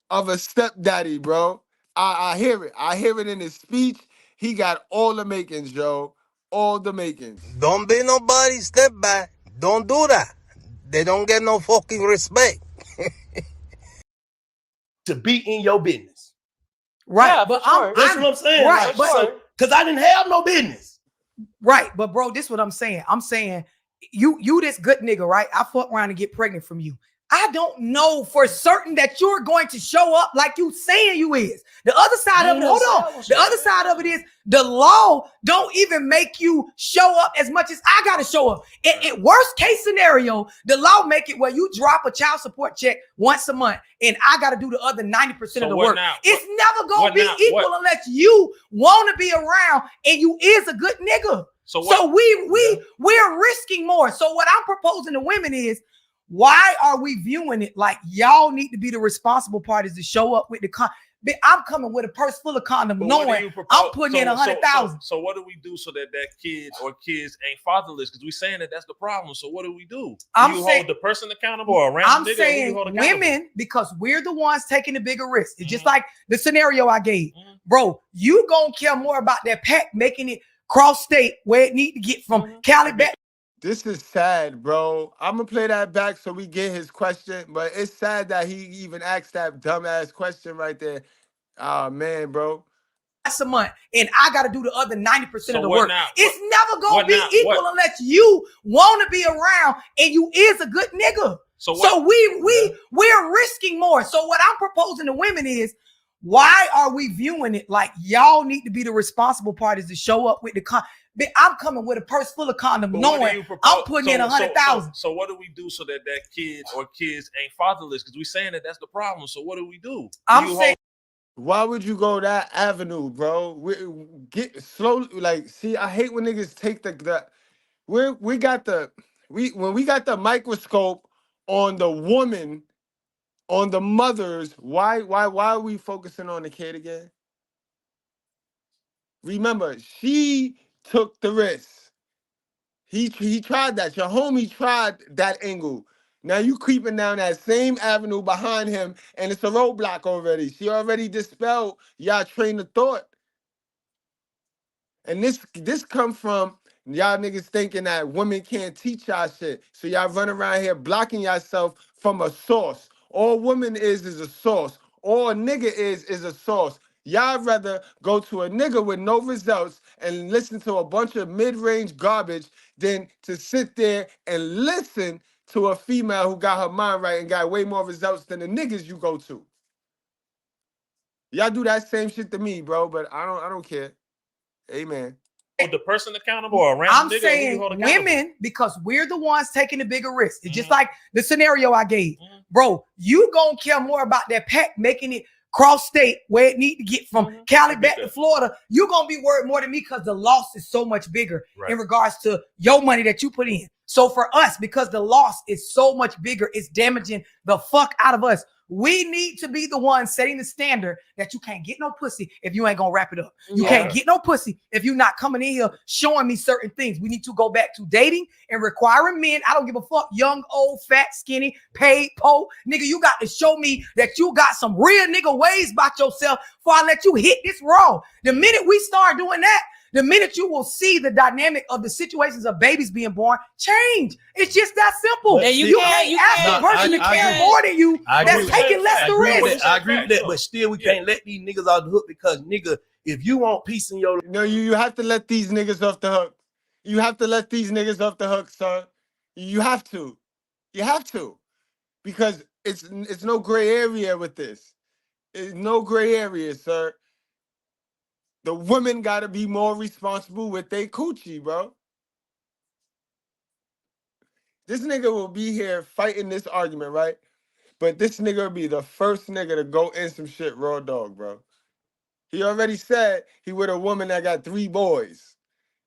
of a stepdaddy, bro. I hear it. I hear it in his speech. He got all the makings, Joe. All the makings. Don't be nobody's step back. Don't do that. They don't get no fucking respect. To be in your business. Right. Yeah, but that's what I'm saying. Right. Like, because I didn't have no business. Right. But bro, this is what I'm saying. I'm saying you this good nigga, right? I fuck around and get pregnant from you. I don't know for certain that you're going to show up like you saying you is. The other side of it, hold on. The other side of it is the law don't even make you show up as much as I got to show up. In worst case scenario, the law make it where you drop a child support check once a month and I got to do the other 90% of the work. Now? It's never going to be equal unless you want to be around and you is a good nigga. So we're risking more. So what I'm proposing to women is, why are we viewing it like y'all need to be the responsible parties to show up with the I'm coming with a purse full of condoms, knowing I'm putting in 100,000. So what do we do so that kids ain't fatherless? Because we saying that's the problem. So what do we do? You hold the person accountable or around I'm nigga, saying women, because we're the ones taking the bigger risk. It's just like the scenario I gave. Bro, you gonna care more about that pack making it cross state where it need to get from Cali back. This is sad, bro. I'm going to play that back so we get his question, but it's sad that he even asked that dumbass question right there. Oh, man, bro. That's a month, and I got to do the other 90% of the work. Now? It's never going to be equal unless you want to be around and you is a good nigga. So we're risking more. So what I'm proposing to women is, why are we viewing it like y'all need to be the responsible parties to show up with the I'm coming with a purse full of condoms, knowing I'm putting in 100,000. So what do we do so that kids ain't fatherless? Because we saying that's the problem. So what do we do? I'm saying, why would you go that avenue, bro? Get slowly. Like, see, I hate when niggas take when we got the microscope on the woman, on the mothers. Why are we focusing on the kid again? Remember, she took the risk. He tried that. Your homie tried that angle. Now you creeping down that same avenue behind him, and it's a roadblock already. She already dispelled y'all train of thought. And this come from y'all niggas thinking that women can't teach y'all shit. So y'all run around here blocking yourself from a source. All woman is a source. All a nigga is a source. Y'all rather go to a nigga with no results and listen to a bunch of mid-range garbage than to sit there and listen to a female who got her mind right and got way more results than the niggas you go to. Y'all do that same shit to me, bro, but I don't care. Amen. Hold the person accountable or around I'm nigga, saying women, because we're the ones taking the bigger risk. It's just like the scenario I gave. Bro, you gonna care more about that pack making it cross state where it need to get from Cali back to Florida. You're gonna be worried more than me because the loss is so much bigger in regards to your money that you put in. So for us, because the loss is so much bigger, it's damaging the fuck out of us. We need to be the ones setting the standard that you can't get no pussy if you ain't gonna wrap it up. You can't get no pussy if you're not coming in here showing me certain things. We need to go back to dating and requiring men. I don't give a fuck, young, old, fat, skinny, paid, po. Nigga, you got to show me that you got some real nigga ways about yourself before I let you hit this raw. The minute we start doing that, The minute you will see the dynamic of the situations of babies being born change. It's just that simple. And You can't ask the person to carry more than you that's taking less the risk. I agree with that, but still we can't let these niggas off the hook because nigga, if you want peace in your life. No, you have to let these niggas off the hook. You have to let these niggas off the hook, son. You have to. You have to. Because it's no gray area with this. It's no gray area, sir. The women gotta be more responsible with their coochie, bro. This nigga will be here fighting this argument, right? But this nigga will be the first nigga to go in some shit raw dog, bro. He already said he with a woman that got 3 boys.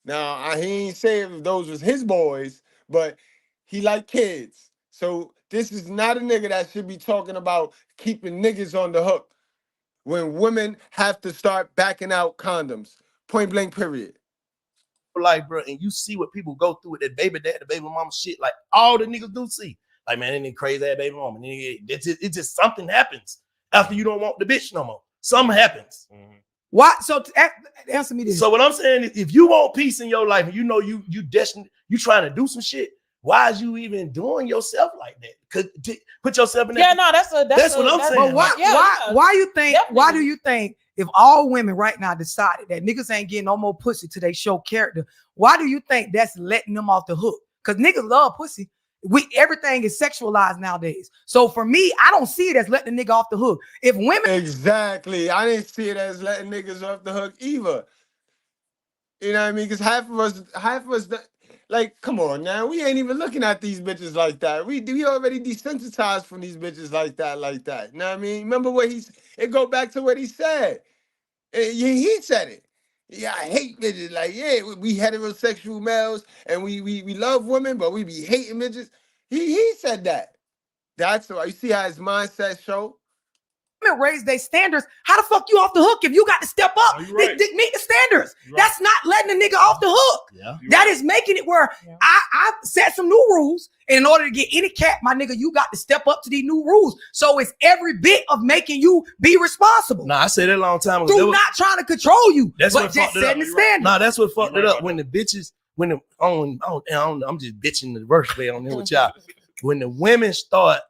Now, he ain't say if those was his boys, but he like kids. So this is not a nigga that should be talking about keeping niggas on the hook when women have to start backing out condoms. Point blank, period. Like, bro, and you see what people go through with that baby dad, the baby mama shit, like all the niggas do see. Like, man, that crazy ass baby mama. It's just something happens after you don't want the bitch no more. Something happens. Mm-hmm. What? So answer me this. So what I'm saying is, if you want peace in your life and you know you destined, you trying to do some shit, why is you even doing yourself like that? Cause put yourself in that. Yeah, no, that's what I'm saying. But why do you think if all women right now decided that niggas ain't getting no more pussy till they show character, why do you think that's letting them off the hook? Because niggas love pussy. Everything is sexualized nowadays. So for me, I don't see it as letting the nigga off the hook. If women exactly, I didn't see it as letting niggas off the hook either. You know what I mean? Because half of us, like, come on now, we ain't even looking at these bitches like that. We already desensitized from these bitches like that. You know what I mean? Remember what it go back to what he said. He said it. Yeah, I hate midgets. Like, yeah, we heterosexual males and we love women, but we be hating midgets. He said that. That's why you see how his mindset show. Raise their standards. How the fuck you off the hook if you got to step up? Meet the standards. That's not letting the nigga off the hook. Yeah. That is making it where I set some new rules, and in order to get any cat, my nigga, you got to step up to these new rules. So it's every bit of making you be responsible. Nah, I said that a long time ago. Through not trying to control you, that's but what just setting the standard. Nah, that's what fucked it up. When the bitches, I'm just bitching the worst way on there with y'all. When the women start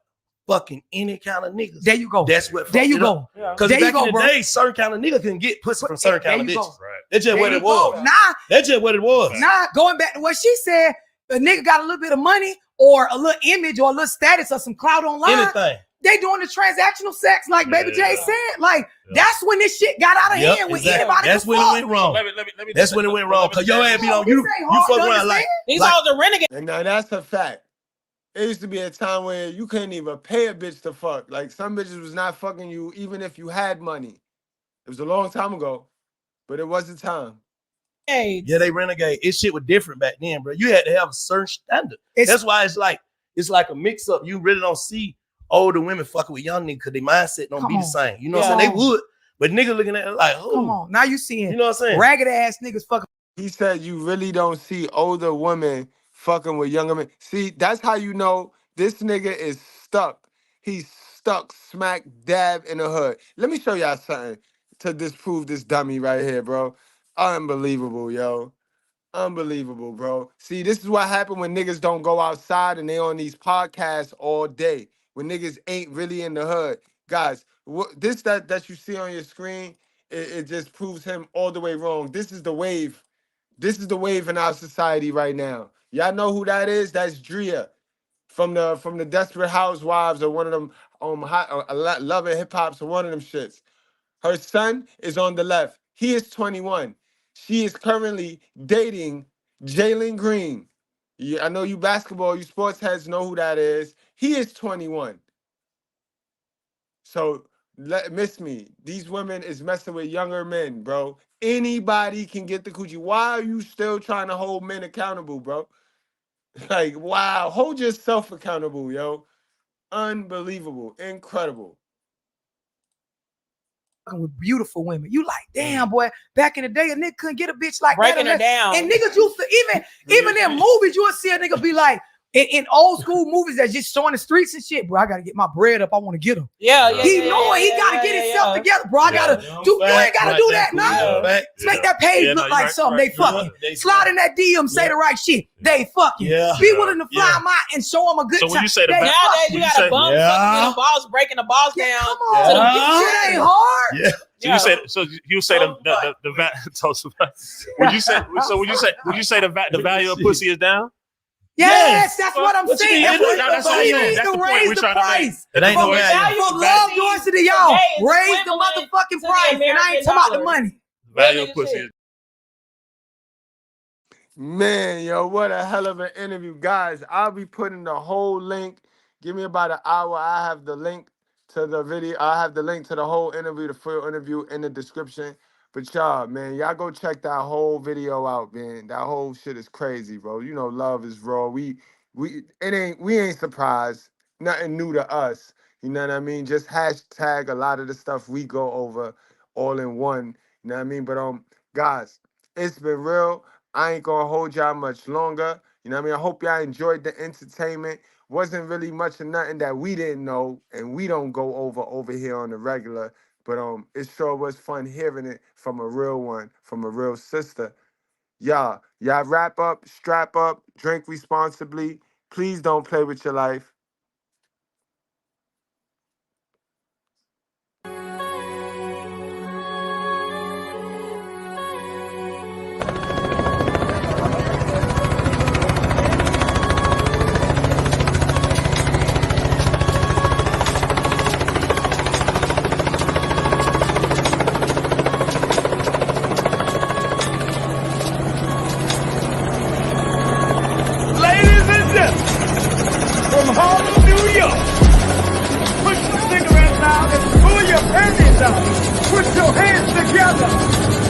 fucking any kind of niggas. There you go. That's what. There you go. Because back in the day, certain kind of nigga can get pussy from certain kind of bitches. Right. That's just what it was. That's just what it was. Going back to what she said, a nigga got a little bit of money or a little image or a little status or some clout online. Anything. They doing the transactional sex, like Baby J said. Like that's when this shit got out of hand. When anybody that's when it went wrong. That's when it went wrong. Because your ass be on you fuck around like these all the renegades. And now that's a fact. It used to be a time where you couldn't even pay a bitch to fuck. Like some bitches was not fucking you even if you had money. It was a long time ago, but it was a time. Hey, yeah, they renegade. It shit was different back then, bro. You had to have a certain standard. That's why it's like a mix up. You really don't see older women fucking with young niggas because their mindset don't be the same. You know what I'm saying? They would, but niggas looking at it like, oh, come on. Now you seeing, you know what I'm saying? Ragged ass niggas fucking. He said you really don't see older women fucking with younger men. See, that's how you know this nigga is stuck. He's stuck smack dab in the hood. Let me show y'all something to disprove this dummy right here, bro. Unbelievable, yo. Unbelievable, bro. See, this is what happened when niggas don't go outside and they on these podcasts all day. When niggas ain't really in the hood. Guys, this that you see on your screen, it just proves him all the way wrong. This is the wave. This is the wave in our society right now. Y'all know who that is? That's Drea from the Desperate Housewives or one of them Love and Hip Hops or one of them shits. Her son is on the left. He is 21. She is currently dating Jalen Green. Yeah, I know you basketball, you sports heads know who that is. He is 21. So miss me. These women is messing with younger men, bro. Anybody can get the coochie. Why are you still trying to hold men accountable, bro? Like, wow. Hold yourself accountable, yo. Unbelievable. Incredible. With beautiful women. You like, damn, boy, back in the day, a nigga couldn't get a bitch like breaking that. Her down. And niggas used to, even in movies, you would see a nigga be like, in old school movies that's just showing the streets and shit, bro. I gotta get my bread up. I want to get him. He gotta get himself together, bro. I gotta do. You ain't gotta do that now. Make that page look like something. They fucking slide in that DM, say the right shit. They fucking be willing to fly them out and show them a good time. So when you say the nowadays you gotta bump the balls, breaking the balls down. Come on, shit ain't hard. So you say the would you say the value of pussy is down? Yes, that's what I'm saying. That's what he needs to raise the price. It ain't no value. For love Dorsey to y'all, raise the motherfucking price, and I ain't talking about the money. Value of pussy. Man, yo, what a hell of an interview. Guys, I'll be putting the whole link. Give me about an hour. I have the link to the video. I have the link to the whole interview, the full interview in the description. But y'all, man, y'all go check that whole video out, man. That whole shit is crazy, bro. You know, love is raw. We ain't surprised. Nothing new to us. You know what I mean? Just hashtag a lot of the stuff we go over all in one. You know what I mean? But guys, it's been real. I ain't gonna hold y'all much longer. You know what I mean? I hope y'all enjoyed the entertainment. Wasn't really much of nothing that we didn't know and we don't go over here on the regular. But it sure was fun hearing it from a real one, from a real sister. Y'all wrap up, strap up, drink responsibly. Please don't play with your life. From Harlem, New York. Put your cigarettes out and pull your panties out. Put your hands together.